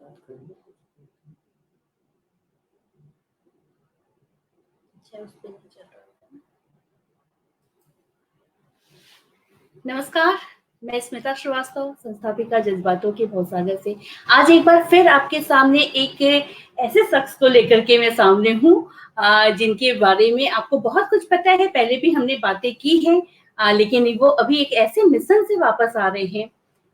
अच्छा, उस पे नहीं चल रहा है। नमस्कार, मैं स्मिता श्रीवास्तव, संस्थापिका जज़्बातों के भवसागर से। आज एक बार फिर आपके सामने एक ऐसे शख्स को लेकर के मैं सामने हूँ जिनके बारे में आपको बहुत कुछ पता है, पहले भी हमने बातें की हैं लेकिन वो अभी एक ऐसे मिशन से वापस आ रहे हैं,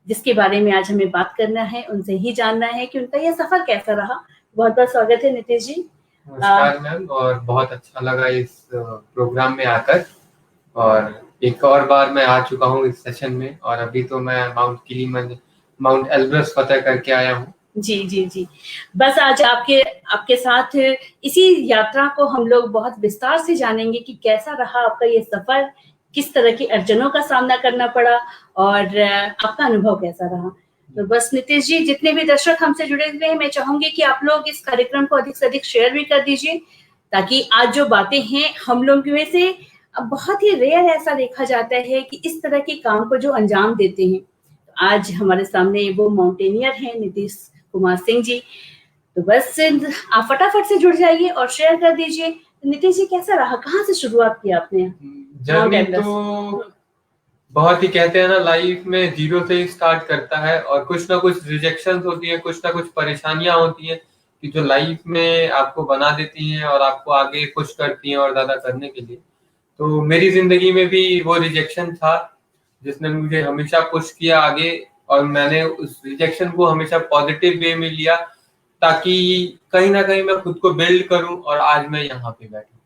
जिसके बारे में आज हमें बात करना है, उनसे ही जानना है कि उनका ये सफ़र कैसा रहा। बहुत-बहुत स्वागत है नीतीश जी। नमस्कार मैम, और बहुत अच्छा लगा इस प्रोग्राम में आकर, और एक और बार मैं आ चुका हूँ इस सेशन में, और अभी तो मैं माउंट एल्ब्रस फतह करके आया हूँ। जी। बस आज आपके साथ इसी यात्रा को हम लोग बहुत विस्तार से जानेंगे कि कैसा रहा आपका ये सफ़र, किस तरह की अड़चनों का सामना करना पड़ा और आपका अनुभव कैसा रहा। तो बस नीतीश जी, जितने भी दर्शक हमसे जुड़े हुए हैं, मैं चाहूँगी कि आप लोग इस कार्यक्रम को अधिक से अधिक शेयर भी कर दीजिए, ताकि आज जो बातें हैं, हम लोग में से बहुत ही रेयर ऐसा देखा जाता है कि इस तरह के काम को जो अंजाम देते हैं। आज हमारे सामने वो माउंटेनियर हैं नीतीश कुमार सिंह जी। तो बस आप फटाफट से जुड़ जाइए और शेयर कर दीजिए। नीतीश जी, कैसा रहा? कहाँ से शुरुआत की आपने? जर्नी तो बहुत ही, कहते हैं ना, लाइफ में जीरो से ही स्टार्ट करता है, और कुछ ना कुछ रिजेक्शंस होती है, कुछ ना कुछ परेशानियां होती हैं कि जो लाइफ में आपको बना देती हैं और आपको आगे पुश करती हैं और ज़्यादा करने के लिए। तो मेरी ज़िंदगी में भी वो रिजेक्शन था जिसने मुझे हमेशा पुश किया आगे, और मैंने उस रिजेक्शन को हमेशा पॉजिटिव वे में लिया, ताकि कहीं ना कहीं मैं खुद को बिल्ड करूं, और आज मैं यहाँ पे बैठा।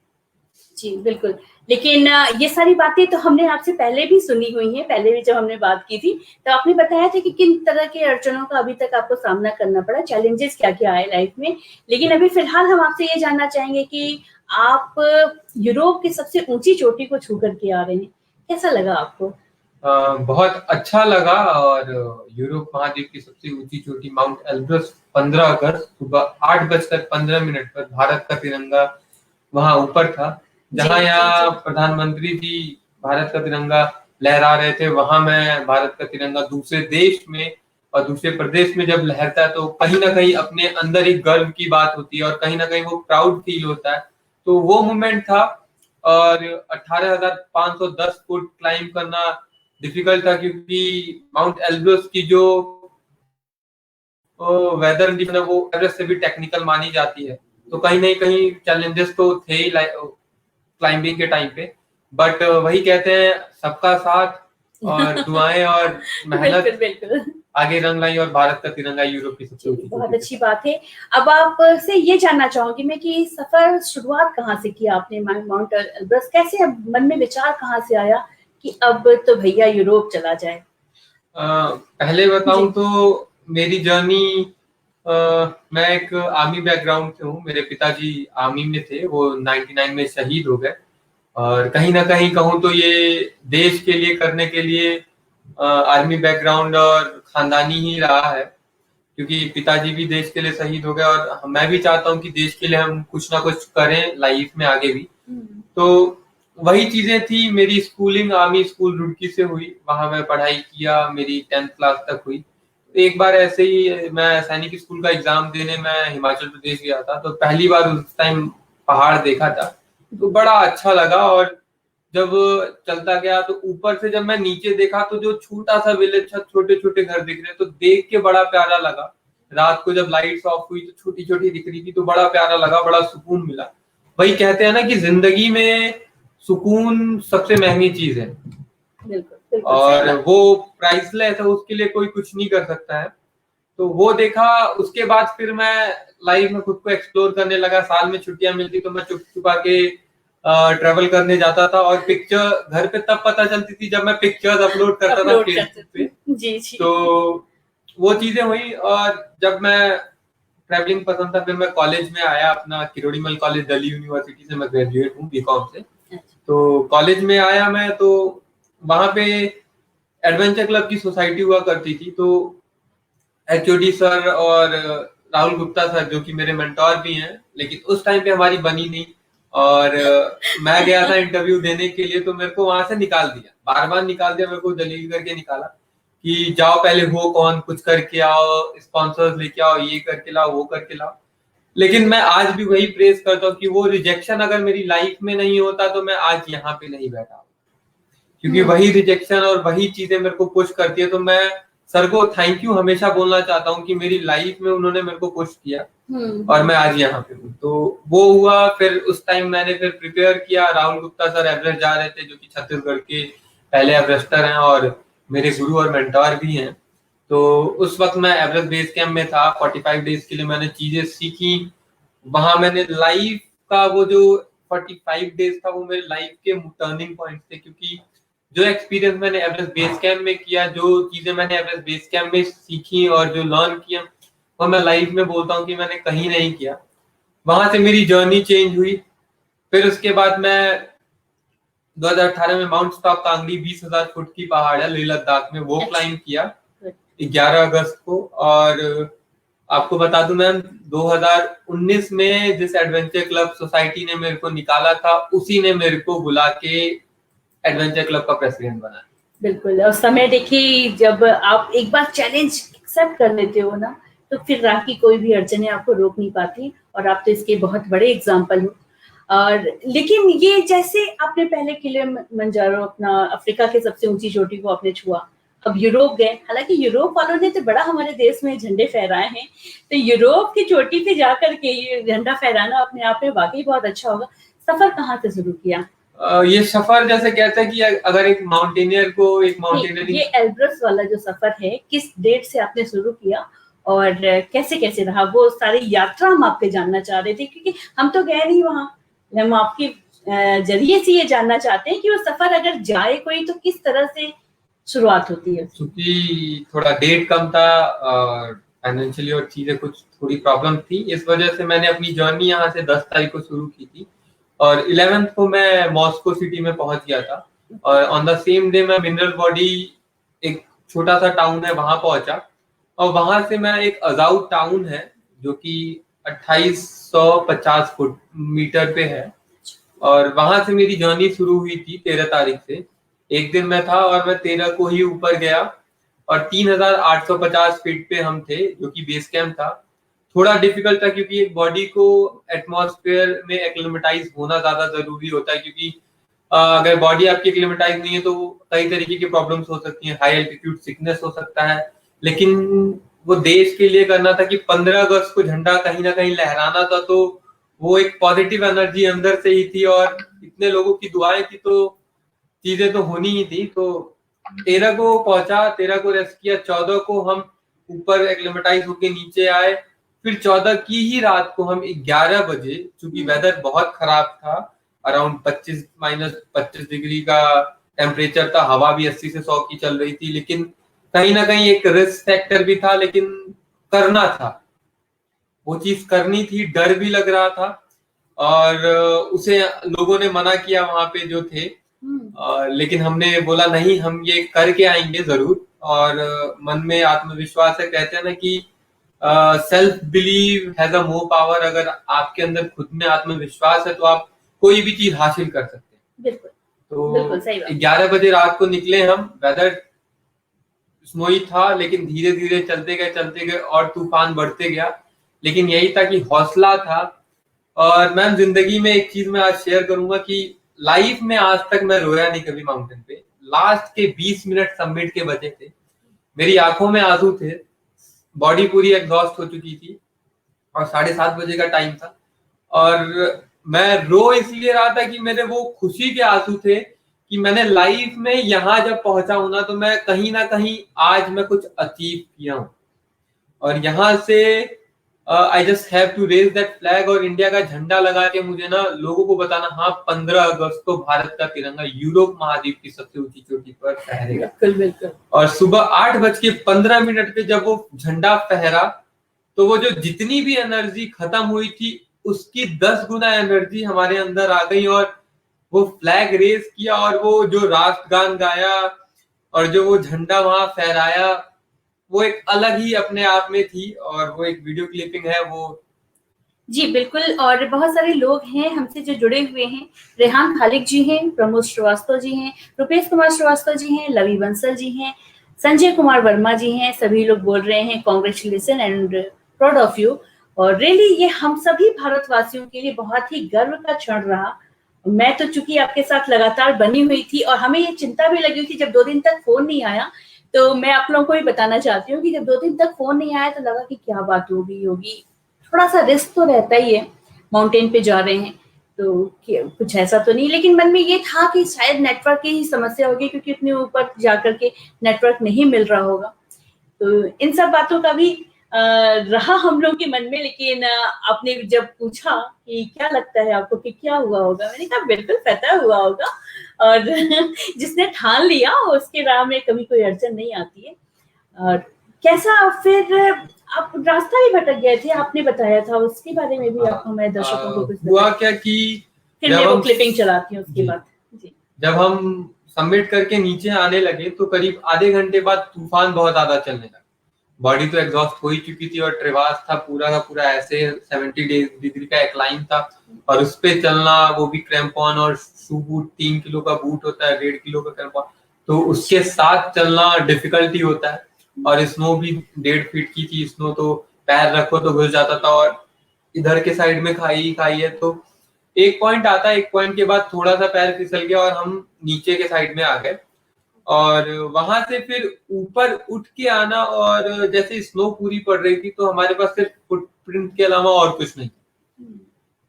जी, बिल्कुल। लेकिन ये सारी बातें तो हमने आपसे पहले भी सुनी हुई हैं, पहले भी जब हमने बात की थी, तो आपने बताया था कि किन तरह के अड़चनों का अभी तक आपको सामना करना पड़ा, चैलेंजेस क्या-क्या आए लाइफ में। लेकिन अभी फ़िलहाल हम आपसे ये जानना चाहेंगे कि आप यूरोप की सबसे ऊँची चोटी को छू कर के आ रहे हैं। कैसा लगा आपको? बहुत अच्छा लगा, और यूरोप महाद्वीप की सबसे ऊंची चोटी माउंट एल्ब्रस 15 अगस्त सुबह 8:15 पर भारत का तिरंगा वहां ऊपर था, जहां यहाँ प्रधानमंत्री जी भारत का तिरंगा लहरा रहे थे। वहां मैं भारत का तिरंगा दूसरे देश में और दूसरे प्रदेश में जब लहरता है, तो कहीं ना कहीं अपने अंदर एक गर्व की बात होती है, और कहीं ना कहीं वो प्राउड फील होता है। तो वो मोमेंट था। और 18,510 फुट क्लाइंब करना डिफिकल्ट था, क्योंकि माउंट एल्ब्रस की जो वेदर कंडीशन है वो एवरेस्ट से भी टेक्निकल मानी जाती है। तो कहीं ना कहीं चैलेंजेस तो थे ही क्लाइंबिंग के टाइम पे, बट वही कहते हैं, सबका साथ और दुआएं और मेहनत बिल्कुल। आगे रंग लाई, और भारत का तिरंगा यूरोप की सबसे ऊंची बहुत अच्छी बात है। अब आपसे ये जानना चाहूंगी मैं कि सफर शुरुआत कहाँ से की आपने माउंट एल्ब्रस? कैसे मन में विचार कहाँ से आया कि अब तो भैया यूरोप चला जाए? पहले बताऊं तो मेरी जर्नी, मैं एक आर्मी बैकग्राउंड से हूँ। मेरे पिताजी आर्मी में थे, वो 99 में शहीद हो गए, और कहीं ना कहीं कहूँ तो ये देश के लिए करने के लिए आर्मी बैकग्राउंड और खानदानी ही रहा है, क्योंकि पिताजी भी देश के लिए शहीद हो गए, और मैं भी चाहता हूँ कि देश के लिए हम कुछ ना कुछ करें लाइफ में आगे भी। तो वही चीजें थी। मेरी स्कूलिंग आर्मी स्कूल रुड़की से हुई, वहां मैं पढ़ाई किया, मेरी 10th क्लास तक हुई। एक बार ऐसे ही मैं सैनिक स्कूल का एग्जाम देने मैं हिमाचल प्रदेश गया था, तो पहली बार उस टाइम पहाड़ देखा था, तो बड़ा अच्छा लगा। और जब चलता गया तो ऊपर से जब मैं नीचे देखा, तो जो छोटा सा विलेज था, छोटे छोटे घर दिख रहे, तो देख के बड़ा प्यारा लगा। रात को जब लाइट्स ऑफ हुई तो छोटी छोटी दिख रही थी, तो बड़ा प्यारा लगा, बड़ा सुकून मिला। वही कहते हैं ना कि जिंदगी में सुकून सबसे महंगी चीज है, और वो प्राइसलेस है, उसके लिए कोई कुछ नहीं कर सकता है। तो वो देखा, उसके बाद फिर मैं लाइफ में खुद को एक्सप्लोर करने लगा। साल में छुट्टियां मिलती तो मैं चुप छुपा के ट्रेवल करने जाता था, और पिक्चर घर पे तब पता चलती थी जब मैं पिक्चर्स अपलोड करता था फेसबुक पे। जी। तो वो चीजें हुई, और जब मैं ट्रैवलिंग पसंद था, फिर मैं कॉलेज में आया। अपना किरोड़ीमल कॉलेज, दिल्ली यूनिवर्सिटी से मैं ग्रेजुएट हूँ बीकॉम से। तो कॉलेज में आया मैं, तो वहां पे एडवेंचर क्लब की सोसाइटी हुआ करती थी। तो एचओडी सर और राहुल गुप्ता सर, जो कि मेरे मेंटोर भी हैं, लेकिन उस टाइम पे हमारी बनी नहीं, और मैं गया था इंटरव्यू देने के लिए, तो मेरे को वहां से निकाल दिया, बार बार निकाल दिया, मेरे को दलील करके निकाला। कि जाओ पहले हो कौन, कुछ करके आओ, स्पॉन्सर्स लेके आओ, ये करके लाओ, वो करके लाओ। लेकिन मैं आज भी वही प्रेस करता हूँ कि वो रिजेक्शन अगर मेरी लाइफ में नहीं होता तो मैं आज यहाँ पे नहीं बैठा, क्योंकि वही रिजेक्शन और वही चीजें मेरे को पुश करती है। तो मैं सर को थैंक यू हमेशा बोलना चाहता हूँ कि मेरी लाइफ में उन्होंने मेरे को पुश किया और मैं आज यहाँ पे हूँ। तो वो हुआ। फिर उस टाइम मैंने फिर प्रिपेयर किया। राहुल गुप्ता सर एवरेस्ट जा रहे थे, जो कि छत्तीसगढ़ के पहले एवरेस्टर हैं और मेरे गुरु और मेंटोर भी हैं। तो उस वक्त मैं एवरेस्ट बेस कैंप में था। 45 डेज के लिए मैंने चीजें सीखी। वहां मैंने लाइफ का वो जो 45 डेज था वो मेरे लाइफ के टर्निंग पॉइंट थे, क्योंकि जो एक्सपीरियंस मैंने एवरेस्ट बेस कैंप में किया, जो चीजें मैंने एवरेस्ट बेस कैंप में सीखी और जो लर्न किया, वो मैं लाइफ में बोलता हूँ कि मैंने कहीं नहीं किया। वहां से मेरी जर्नी चेंज हुई। फिर उसके बाद मैं 2018 में माउंट स्टॉप कांगड़ी 20,000 फुट की पहाड़ है लेह लद्दाख में, वो क्लाइंब किया 11 अगस्त को। और आपको बता दूं मैम, 2019 में जिस एडवेंचर क्लब सोसाइटी ने मेरे को निकाला था, उसी ने मेरे को बुला के एडवेंचर क्लब का प्रेसिडेंट बना। बिल्कुल। और समय देखिए, जब आप एक बार चैलेंज एक्सेप्ट कर लेते हो ना, तो फिर राह की कोई भी अड़चने आपको रोक नहीं पाती, और आप तो इसके बहुत बड़े एग्जाम्पल हो। और लेकिन ये जैसे आपने पहले किलिमंजारो, अपना अफ्रीका के सबसे ऊंची चोटी को आपने छुआ, अब यूरोप गए। हालांकि यूरोप वालों ने तो बड़ा हमारे देश में झंडे फहराए हैं, तो यूरोप की चोटी पे जाकर के ये झंडा फहराना अपने आप में वाकई बहुत अच्छा होगा। सफर कहाँ से शुरू किया? ये सफर जैसे कहते हैं कि अगर एक माउंटेनियर को एक माउंटेनियरिंग, ये एल्ब्रस वाला जो सफर है, किस डेट से आपने शुरू किया और कैसे कैसे रहा, वो सारी यात्रा हम आपसे जानना चाह रहे थे, क्योंकि हम तो गए नहीं वहां। हम आपके जरिए से ये जानना चाहते हैं कि वो सफर अगर जाए कोई तो किस तरह से शुरुआत होती है। क्योंकि थोड़ा डेट कम था और फाइनेंशियली और चीजें कुछ थोड़ी प्रॉब्लम थी, इस वजह से मैंने अपनी जर्नी यहाँ से 10 तारीख को शुरू की थी और 11th को मैं मॉस्को सिटी में पहुंच गया था। और ऑन द सेम डे मैं मिनरल बॉडी, एक छोटा सा टाउन है, वहां पहुंचा। और वहां से मैं एक अजाउ टाउन है जो कि 2850 फुट मीटर पे है, और वहां से मेरी जर्नी शुरू हुई थी 13 तारीख से। एक दिन मैं था और मैं 13 को ही ऊपर गया और 3850 फीट पे हम थे, जो कि बेस कैंप था। थोड़ा डिफिकल्ट था क्योंकि एक बॉडी को एटमॉस्फेयर में एक्लिमेटाइज होना ज्यादा जरूरी होता है, क्योंकि अगर बॉडी आपकी एक्लिमेटाइज नहीं है तो कई तरीके की प्रॉब्लम्स हो सकती हैं। हाई एल्टीट्यूड सिकनेस हो सकता है। लेकिन वो देश के लिए करना था कि 15 अगस्त को झंडा कहीं ना कहीं लहराना था, तो वो एक पॉजिटिव एनर्जी अंदर से ही थी और इतने लोगों की दुआएं थी, तो चीजें तो होनी ही थी। तो 13 को पहुंचा, 13 को रेस्ट किया, 14 को हम ऊपर एक्लिमेटाइज होके नीचे आए। फिर 14 की ही रात को हम 11 बजे, चूंकि वेदर बहुत खराब था, अराउंड 25 डिग्री का टेम्परेचर था, हवा भी 80 से 100 की चल रही थी, लेकिन कहीं ना कहीं एक रिस्क फैक्टर भी था, लेकिन करना था, वो चीज करनी थी। डर भी लग रहा था और उसे लोगों ने मना किया वहां पे जो थे, लेकिन हमने बोला नहीं, हम ये करके आएंगे जरूर। और मन में आत्मविश्वास है, कहते हैं ना कि self believe has a more power. अगर आपके अंदर खुद में आत्मविश्वास है तो आप कोई भी चीज हासिल कर सकते हैं। बिल्कुल। तो बिल्कुल सही बात। 11 बजे रात को निकले हम। वेदर स्नोई था, लेकिन धीरे धीरे चलते गए और तूफान बढ़ते गया, लेकिन यही था कि हौसला था। और मैम, जिंदगी में एक चीज मैं आज शेयर करूंगा कि लाइफ में आज तक मैं रोया नहीं कभी माउंटेन पे। लास्ट के 20 मिनट समिट के बचे थे, मेरी आंखों में आंसू थे, बॉडी पूरी एग्जॉस्ट हो चुकी थी और 7:30 बजे का टाइम था, और मैं रो इसलिए रहा था कि मेरे वो खुशी के आंसू थे कि मैंने लाइफ में यहाँ जब पहुंचा हूं ना, तो मैं कहीं ना कहीं आज मैं कुछ अचीव किया हूं। और यहाँ से I just have to raise that flag और इंडिया का झंडा लगा के मुझे ना लोगों को बताना, हाँ 15 अगस्त को भारत का तिरंगा यूरोप महाद्वीप की सबसे ऊंची चोटी पर फहरेगा। बिल्कुल बिल्कुल। और सुबह 8:15 पे जब वो झंडा फहरा, तो वो जो जितनी भी एनर्जी खत्म हुई थी उसकी 10 गुना एनर्जी हमारे अंदर आ गई, और वो फ्लैग रेस किया और वो जो राष्ट्रगान गाया और जो वो झंडा वहां फहराया, वो एक अलग ही अपने आप में थी। और वो एक वीडियो क्लिपिंग है वो। जी बिल्कुल। और बहुत सारे लोग हैं हमसे जो जुड़े हुए हैं। रेहान खालिक जी हैं, प्रमोद श्रीवास्तव जी हैं, रुपेश कुमार श्रीवास्तव जी हैं, लवी बंसल जी हैं, संजय कुमार वर्मा जी हैं, सभी लोग बोल रहे हैं congratulation and proud of you. और रियली ये हम सभी भारतवासियों के लिए बहुत ही गर्व का क्षण रहा। मैं तो चूंकि आपके साथ लगातार बनी हुई थी और हमें ये चिंता भी लगी हुई थी जब 2 दिन तक फोन नहीं आया। तो मैं आप लोगों को भी बताना चाहती हूँ कि जब 2 दिन तक फोन नहीं आया तो लगा कि क्या बात होगी, थोड़ा सा रिस्क तो रहता ही है, माउंटेन पे जा रहे हैं तो कुछ ऐसा तो नहीं, लेकिन मन में ये था कि शायद नेटवर्क की ही समस्या होगी क्योंकि इतने ऊपर जाकर के नेटवर्क नहीं मिल रहा होगा। तो इन सब बातों का भी रहा हम लोग के मन में। लेकिन आपने जब पूछा कि क्या लगता है आपको कि क्या हुआ होगा, मैंने कहा बिल्कुल पता हुआ होगा। और जिसने ठान लिया उसके राह में कभी कोई अड़चन नहीं आती है। और कैसा फिर आप रास्ता भी भटक गए थे, आपने बताया था, उसके बारे में भी आप हमारे दर्शकों को कुछ हुआ क्या कि फिर मैं वो क्लिपिंग चलाती हूँ उसके बाद। जी। जब हम सबमिट करके नीचे आने लगे तो करीब आधे घंटे बाद तूफान बहुत ज्यादा चलने लगा। बॉडी तो एग्जॉस्ट हो ही चुकी थी और ट्रेवास था पूरा का पूरा ऐसे 70 डिग्री का एक्लाइन था और उस पे चलना, वो भी क्रैम्पॉन और शू बूट, 3 किलो का बूट होता है, 1.5 किलो का क्रैम्पॉन, तो उसके साथ चलना डिफिकल्टी होता है। और स्नो भी 1.5 फीट की थी स्नो, तो पैर रखो तो घुस जाता था और इधर के साइड में खाई खाई है। तो एक पॉइंट आता है, एक पॉइंट के बाद थोड़ा सा पैर फिसल गया और हम नीचे के साइड में आ गए और वहां से फिर ऊपर उठ के आना, और जैसे स्नो पूरी पड़ रही थी तो हमारे पास सिर्फ फुटप्रिंट के अलावा और कुछ नहीं।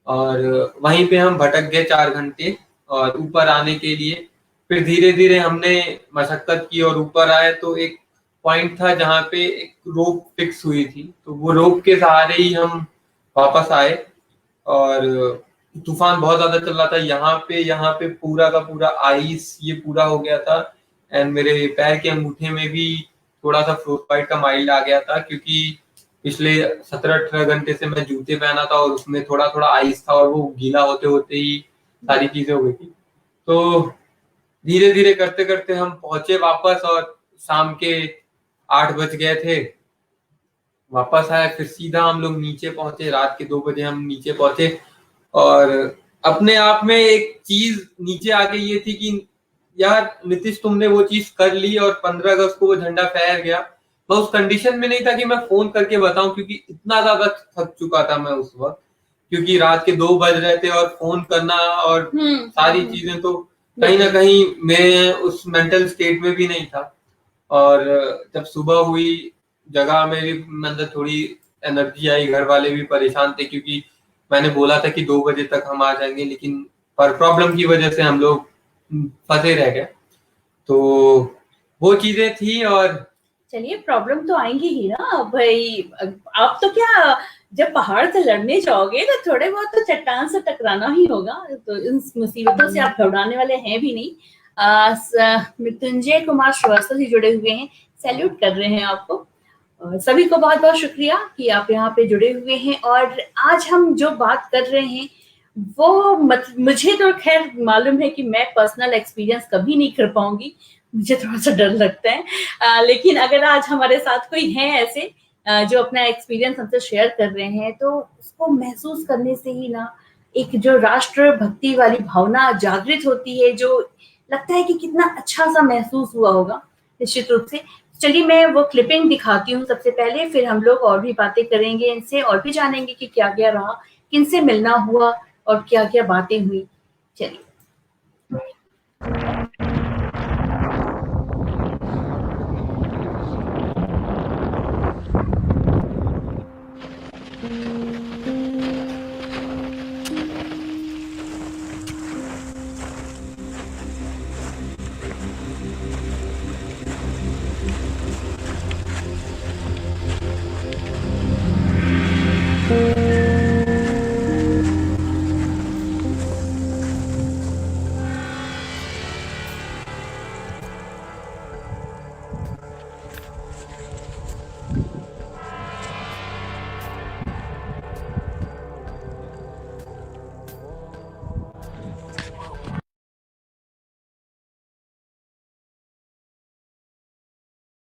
और वहीं पे हम भटक गए 4 घंटे और ऊपर आने के लिए फिर धीरे धीरे हमने मशक्कत की और ऊपर आए। तो एक पॉइंट था जहाँ पे एक रोप फिक्स हुई थी, तो वो रोप के सहारे ही हम वापस आए। और तूफान बहुत ज्यादा चल रहा था, यहाँ पे पूरा का पूरा आइस ये पूरा हो गया था। एंड मेरे पैर के अंगूठे में भी थोड़ा सा फ्रोस्ट बाइट का माइल्ड आ गया था क्योंकि पिछले 17-18 घंटे से मैं जूते पहना था और उसमें थोड़ा थोड़ा आइस था और वो गीला होते होते ही सारी चीजें हो गई थी। तो धीरे धीरे करते करते हम पहुंचे वापस और शाम के 8 बज गए थे। वापस आए, फिर सीधा हम लोग नीचे पहुंचे, रात के 2 बजे हम नीचे पहुंचे। और अपने आप में एक चीज नीचे आके ये थी कि यार नीतीश तुमने वो चीज कर ली और 15 अगस्त को वो झंडा फहर गया। मैं उस कंडीशन में नहीं था कि मैं फोन करके बताऊं क्योंकि इतना ज्यादा थक चुका था मैं उस वक्त, क्योंकि रात के 2 बज रहे थे और फोन करना और सारी चीजें, तो कहीं ना कहीं मैं उस मेंटल स्टेट में भी नहीं था। और जब सुबह हुई, जगह मेरे अंदर थोड़ी एनर्जी आई, घर वाले भी परेशान थे क्योंकि मैंने बोला था कि 2 बजे तक हम आ जाएंगे, लेकिन पर प्रॉब्लम की वजह से हम लोग फंसे रह गए। तो वो चीजें थी। और चलिए, प्रॉब्लम तो आएंगी ही ना भाई। आप तो क्या, जब पहाड़ से लड़ने जाओगे तो थोड़े बहुत तो चट्टान से टकराना ही होगा, तो इन मुसीबतों से आप घबराने वाले हैं भी नहीं। मृत्युंजय कुमार श्रीवास्तव जी जुड़े हुए हैं, सैल्यूट कर रहे हैं आपको। सभी को बहुत बहुत शुक्रिया कि आप यहाँ पे जुड़े हुए हैं। और आज हम जो बात कर रहे हैं वो मुझे तो खैर मालूम है कि मैं पर्सनल एक्सपीरियंस कभी नहीं कर पाऊंगी, मुझे थोड़ा सा डर लगता है। लेकिन अगर आज हमारे साथ कोई है ऐसे जो अपना एक्सपीरियंस हमसे शेयर कर रहे हैं तो उसको महसूस करने से ही ना एक जो राष्ट्र भक्ति वाली भावना जागृत होती है, जो लगता है कि कितना अच्छा सा महसूस हुआ होगा निश्चित रूप से। चलिए मैं वो क्लिपिंग दिखाती हूँ सबसे पहले, फिर हम लोग और भी बातें करेंगे इनसे और भी जानेंगे कि क्या क्या रहा, किनसे मिलना हुआ और क्या क्या बातें हुई। चलिए।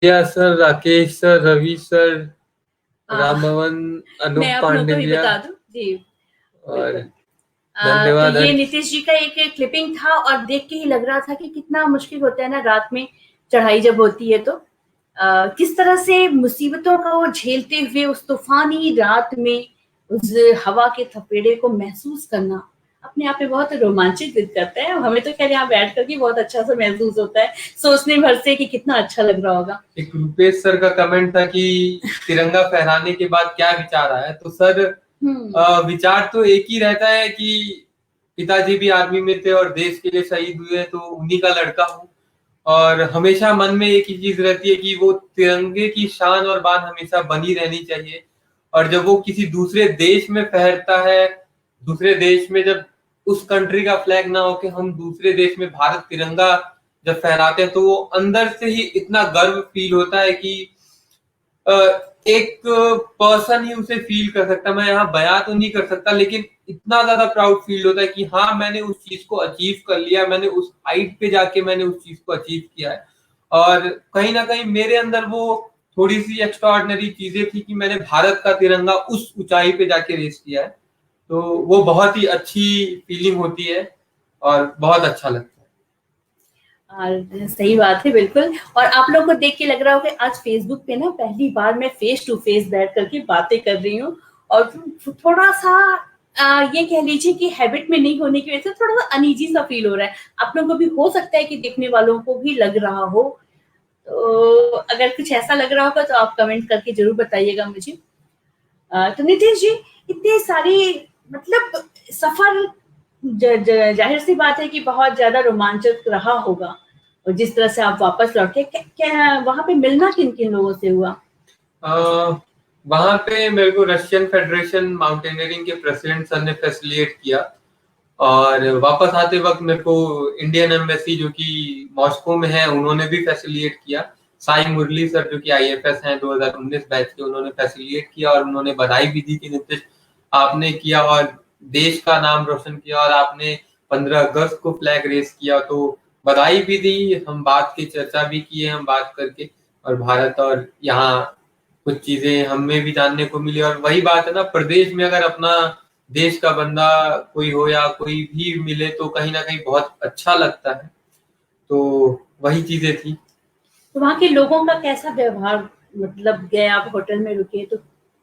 Sir, Rakesh sir, Ravi sir, Ram Bhavan, Anoop मैं आप लोगों को भी बता दूं जी। और धन्यवाद। तो ये नीतीश जी का एक क्लिपिंग था और देख के ही लग रहा था कि कितना मुश्किल होता है ना रात में चढ़ाई जब होती है तो किस तरह से मुसीबतों को झेलते हुए उस तूफानी रात में उस हवा के थपेड़े को महसूस करना अपने आप में बहुत रोमांचित करता है। हमें तो खैर यहाँ बैठ करके बहुत अच्छा सा महसूस होता है, सोचने भर से कि कितना अच्छा लग रहा होगा। एक रुपेश सर का कमेंट था कि तिरंगा फहराने के बाद क्या विचार आया, तो सर विचार तो एक ही रहता है कि पिताजी भी आर्मी में थे और देश के लिए शहीद हुए, तो उन्हीं का लड़का हूँ। और हमेशा मन में एक ही चीज रहती है कि वो तिरंगे की शान और बान हमेशा बनी रहनी चाहिए। और जब वो किसी दूसरे देश में फहरता है, दूसरे देश में जब उस कंट्री का फ्लैग ना होके हम दूसरे देश में भारत तिरंगा जब फहराते हैं, तो वो अंदर से ही इतना गर्व फील होता है कि एक पर्सन ही उसे फील कर सकता। मैं यहाँ बयां तो नहीं कर सकता, लेकिन इतना ज्यादा प्राउड फील होता है कि हाँ, मैंने उस चीज को अचीव कर लिया, मैंने उस हाइट पे जाके मैंने उस चीज को अचीव किया है। और कहीं ना कहीं मेरे अंदर वो थोड़ी सी एक्स्ट्राऑर्डिनरी चीजें थी कि मैंने भारत का तिरंगा उस ऊंचाई पे जाके रेस किया है, तो वो बहुत ही अच्छी फीलिंग होती है और बहुत अच्छा लगता है। सही बात है, बिल्कुल। और आप लोग को देख के लग रहा हो कि आज फेसबुक पे ना पहली बार मैं फेस टू फेस बैठ करके बातें कर रही हूँ, और थोड़ा सा ये कह लीजिए कि हैबिट में नहीं होने की वजह से थोड़ा सा अनईजी सा फील हो रहा है। आप लोगों को भी हो सकता है कि देखने वालों को भी लग रहा हो, तो अगर कुछ ऐसा लग रहा होगा तो आप कमेंट करके जरूर बताइएगा मुझे। तो नितेश जी, इतनी सारी मतलब सफर जाहिर सी बात है कि बहुत ज्यादा रोमांचक रहा होगा, और जिस तरह से आप वापस लौटे, क्या वहां पे मिलना किन किन लोगों से हुआ? वहां पे मेरे को रशियन फेडरेशन माउंटेनियरिंग के प्रेसिडेंट सर ने फैसिलिटेट किया, और वापस आते वक्त मेरे को इंडियन एम्बेसी जो कि मॉस्को में है उन्होंने भी फैसिलिटेट किया। साई मुरली सर जो कि IFS हैं 2019 बैच के, उन्होंने फैसिलिटेट किया और उन्होंने बधाई भी दी कि नितिश आपने किया और देश का नाम रोशन किया, और आपने 15 अगस्त को फ्लैग रेस किया, तो बधाई भी दी, हम बात की चर्चा भी किए, हम बात करके, और भारत और यहाँ कुछ चीजें हमें भी जानने को मिली। और वही बात है ना, प्रदेश में अगर अपना देश का बंदा कोई हो या कोई भी मिले तो कहीं ना कहीं बहुत अच्छा लगता है, तो वही चीजें थी। तो वहाँ के लोगों का कैसा व्यवहार, मतलब गए आप होटल में रुके तो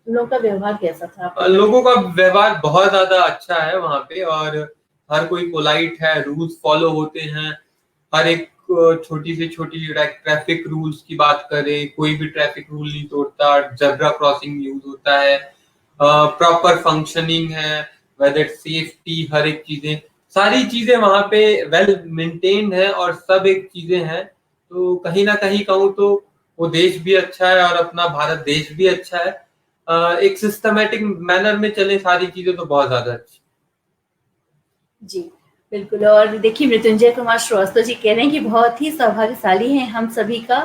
लोगों का व्यवहार कैसा था? लोगों का व्यवहार बहुत ज्यादा अच्छा है वहाँ पे, और हर कोई पोलाइट है, रूल्स फॉलो होते हैं। हर एक छोटी से छोटी ट्रैफिक रूल्स की बात करें, कोई भी ट्रैफिक रूल नहीं तोड़ता, जेब्रा क्रॉसिंग यूज होता है, प्रॉपर फंक्शनिंग है, वेदर सेफ्टी, हर एक चीजें, सारी चीजें वहां पे वेल मेंटेन्ड है और सब एक चीजें हैं। तो कहीं ना कहीं कहूँ तो वो देश भी अच्छा है और अपना भारत देश भी अच्छा है। एक सिस्टमेटिक मैनर में चले सारी चीजें तो बहुत ज्यादा अच्छी। जी बिल्कुल। और देखिए, मृत्युंजय कुमार श्रीवास्तव जी कह रहे हैं कि बहुत ही सौभाग्यशाली है हम सभी का,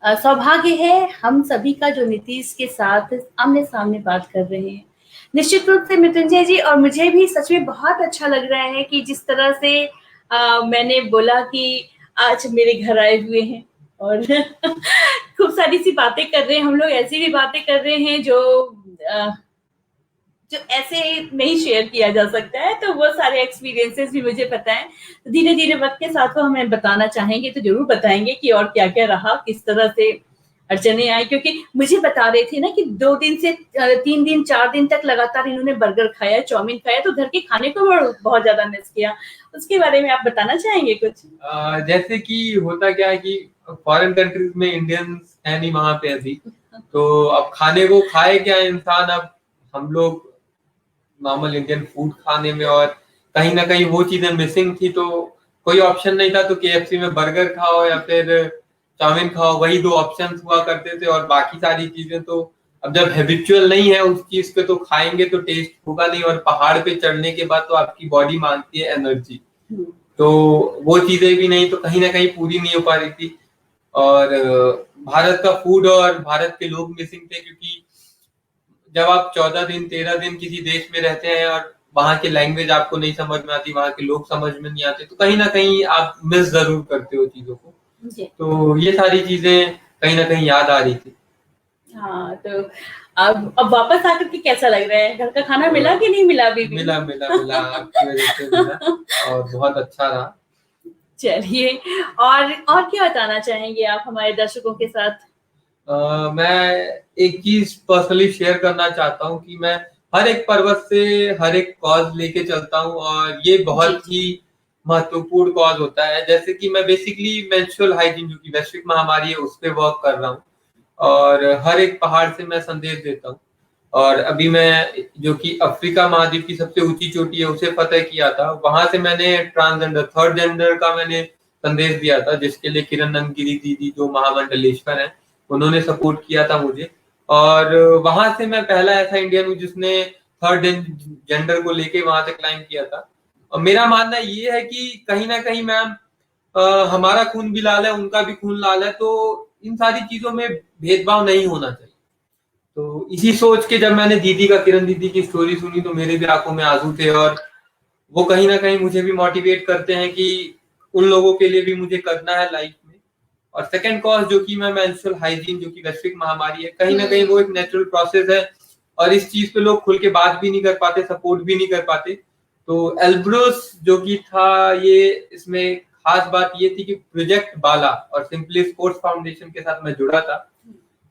सौभाग्य है हम सभी का जो नीतीश के साथ आमने सामने बात कर रहे हैं। निश्चित रूप से मृत्युंजय जी, और मुझे भी सच में बहुत अच्छा लग रहा है कि जिस तरह से मैंने बोला कि आज मेरे घर आए हुए हैं और खूब सारी सी बातें कर रहे हैं हम लोग, ऐसी भी बातें कर रहे हैं जो ऐसे नहीं शेयर किया जा सकता है। तो वो सारे एक्सपीरियंसेस भी मुझे पता है, तो धीरे धीरे वक्त के साथ वो हमें बताना चाहेंगे तो जरूर बताएंगे कि और क्या क्या रहा, किस तरह से अड़चने आई। क्योंकि मुझे बता रहे थे ना कि 2 दिन से 3 दिन 4 दिन तक लगातार इन्होंने बर्गर खाया, चाउमीन खाया, तो घर के खाने को बहुत ज्यादा मिस किया। उसके बारे में आप बताना चाहेंगे कुछ? जैसे कि होता क्या है कि फॉरेन कंट्रीज में इंडियंस है नहीं वहां पे अभी, तो अब खाने को खाए क्या इंसान, अब हम लोग नॉर्मल इंडियन फूड खाने में, और कहीं ना कहीं वो चीजें मिसिंग थी, तो कोई ऑप्शन नहीं था, तो KFC में बर्गर खाओ या फिर चाउमीन खाओ, वही 2 ऑप्शन हुआ करते थे। और बाकी सारी चीजें तो अब जब हैबिचुअल नहीं है उस चीज पे तो खाएंगे तो टेस्ट होगा नहीं, और पहाड़ पे चढ़ने के बाद तो आपकी बॉडी मांगती है एनर्जी, तो वो चीजें भी नहीं, तो कहीं ना कहीं पूरी नहीं हो पा रही थी। और भारत का फूड और भारत के लोग मिसिंग थे, क्योंकि जब आप 14 दिन 13 दिन किसी देश में रहते हैं और वहां की लैंग्वेज आपको नहीं समझ में आती, वहां के लोग समझ में नहीं आते, तो कहीं ना कहीं आप मिस जरूर करते हो चीजों को। तो ये सारी चीजें कहीं ना कहीं याद आ रही थी। हाँ, तो अब वापस आकर के कैसा लग रहा है? घर का खाना मिला कि नहीं मिला? अभी भी मिला आपकी वजह से मिला और बहुत अच्छा रहा। चलिए, और क्या बताना चाहेंगे आप हमारे दर्शकों के साथ? मैं एक चीज पर्सनली शेयर करना चाहता हूँ कि मैं हर एक पर्वत से हर एक कॉज लेके चलता हूँ, और ये बहुत ही महत्वपूर्ण कॉज होता है। जैसे कि मैं बेसिकली मेंस्ट्रुअल हाइजीन, जो कि वैश्विक महामारी है, उस पर वर्क कर रहा हूँ, और हर एक पहाड़ से मैं संदेश देता हूँ। और अभी मैं, जो कि अफ्रीका महाद्वीप की सबसे ऊंची चोटी है, उसे फतेह किया था, वहां से मैंने ट्रांसजेंडर, थर्ड जेंडर का मैंने संदेश दिया था, जिसके लिए किरण नंदगिरी दीदी, जो महामंडलेश्वर है, उन्होंने सपोर्ट किया था मुझे। और वहां से मैं पहला ऐसा इंडियन हूँ जिसने थर्ड जेंडर को लेके वहां से क्लाइम किया था। और मेरा मानना ये है कि कहीं ना कहीं मैम, हमारा खून भी लाल है, उनका भी खून लाल है, तो इन सारी चीजों में भेदभाव नहीं होना चाहिए। तो इसी सोच के जब मैंने दीदी का, किरण दीदी की स्टोरी सुनी, तो मेरे भी आंखों में आंसू थे, और वो कहीं ना कहीं मुझे भी मोटिवेट करते हैं कि उन लोगों के लिए भी मुझे करना है लाइफ में। और सेकंड कॉज, जो कि मैं मेंस्ट्रुअल हाइजीन, जो कि वैश्विक महामारी है, कहीं ना कहीं वो एक नेचुरल प्रोसेस है, और इस चीज पे लोग खुल के बात भी नहीं कर पाते, सपोर्ट भी नहीं कर पाते। तो एल्ब्रोस जो कि था, ये इसमें खास बात ये थी कि प्रोजेक्ट बाला और सिंपली स्पोर्ट्स फाउंडेशन के साथ मैं जुड़ा था,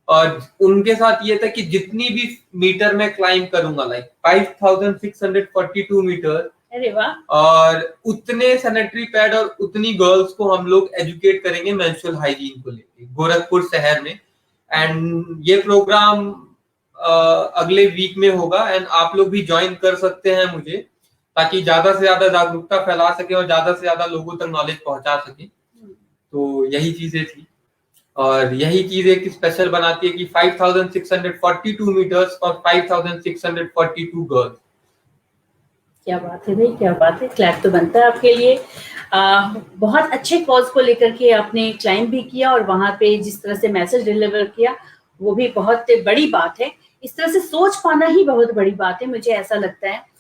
और उनके साथ ये था कि जितनी भी मीटर मैं क्लाइम करूंगा, लाइक 5642 मीटर, अरे वाह, और उतने सैनिटरी पैड और उतनी गर्ल्स को हम लोग एजुकेट करेंगे मेंस्ट्रुअल हाइजीन को लेके, गोरखपुर शहर में। एंड ये प्रोग्राम अगले वीक में होगा, एंड आप लोग भी ज्वाइन कर सकते हैं मुझे, ताकि ज्यादा से ज्यादा जागरूकता फैला सके और ज्यादा से ज्यादा लोगों तक नॉलेज पहुंचा सके। तो यही चीजें थी, और यही चीज एक स्पेशल बनाती है कि 5642 मीटर्स और 5642 गर्ल्स। क्या बात है भाई, क्या बात है, क्लैप तो बनता है आपके लिए। बहुत अच्छे कॉज को लेकर के आपने क्लाइम भी किया, और वहां पे जिस तरह से मैसेज डिलीवर किया, वो भी बहुत बड़ी बात है। इस तरह से सोच पाना ही बहुत बड़ी बात है, मुझे ऐसा लगता है।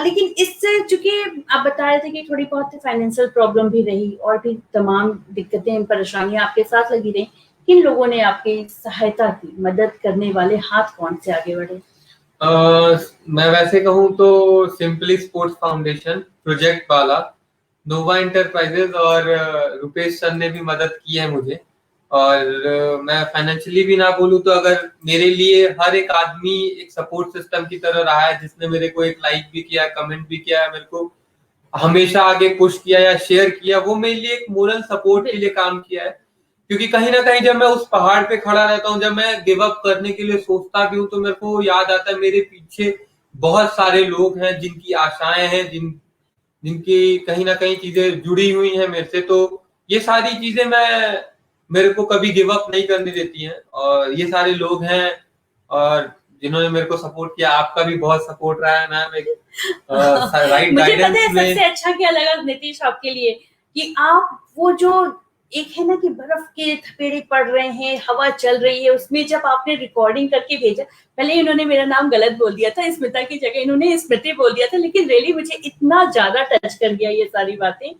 लेकिन इससे, चूंकि आप बता रहे थे कि थोड़ी बहुत फाइनेंशियल प्रॉब्लम भी रही, और भी तमाम दिक्कतें, परेशानियां आपके साथ लगी रही, किन लोगों ने आपकी सहायता की, मदद करने वाले हाथ कौन से आगे बढ़े? मैं वैसे कहूँ तो सिंपली स्पोर्ट्स फाउंडेशन, प्रोजेक्ट बाला, नोवा इंटरप्राइजेज, और रुपेश सर ने भी मदद की है मुझे। और मैं फाइनेंशियली भी ना बोलूँ तो, अगर मेरे लिए हर एक आदमी एक सपोर्ट सिस्टम की तरह रहा है, जिसने मेरे को एक लाइक भी किया, कमेंट भी किया, मेरे को हमेशा आगे पुश किया या शेयर किया, वो मेरे लिए एक मोरल सपोर्ट के लिए काम किया है। क्योंकि कहीं ना कहीं जब मैं उस पहाड़ पे खड़ा रहता हूँ, जब मैं गिव अप करने के लिए सोचता भी हूँ, तो मेरे को याद आता है मेरे पीछे बहुत सारे लोग हैं जिनकी आशाएं हैं, जिनकी कहीं ना कहीं चीजें जुड़ी हुई हैं मेरे से। तो ये सारी चीजें मेरे को कभी गिव अप नहीं करने देती हैं, और ये सारे लोग हैं, और जिन्होंने मेरे को सपोर्ट किया। आपका भी बहुत सपोर्ट रहा है मैम, एक राइट मुझे पता है गाइडेंस में। सबसे अच्छा क्या लगा नीतीश आपके लिए, कि आप वो जो एक है ना कि बर्फ के थपेड़े पड़ रहे हैं, हवा चल रही है, उसमें जब आपने रिकॉर्डिंग करके भेजा, पहले इन्होंने मेरा नाम गलत बोल दिया था, स्मिता की जगह इन्होंने स्मृति बोल दिया था, लेकिन रियली मुझे इतना ज्यादा टच कर गया ये सारी बातें।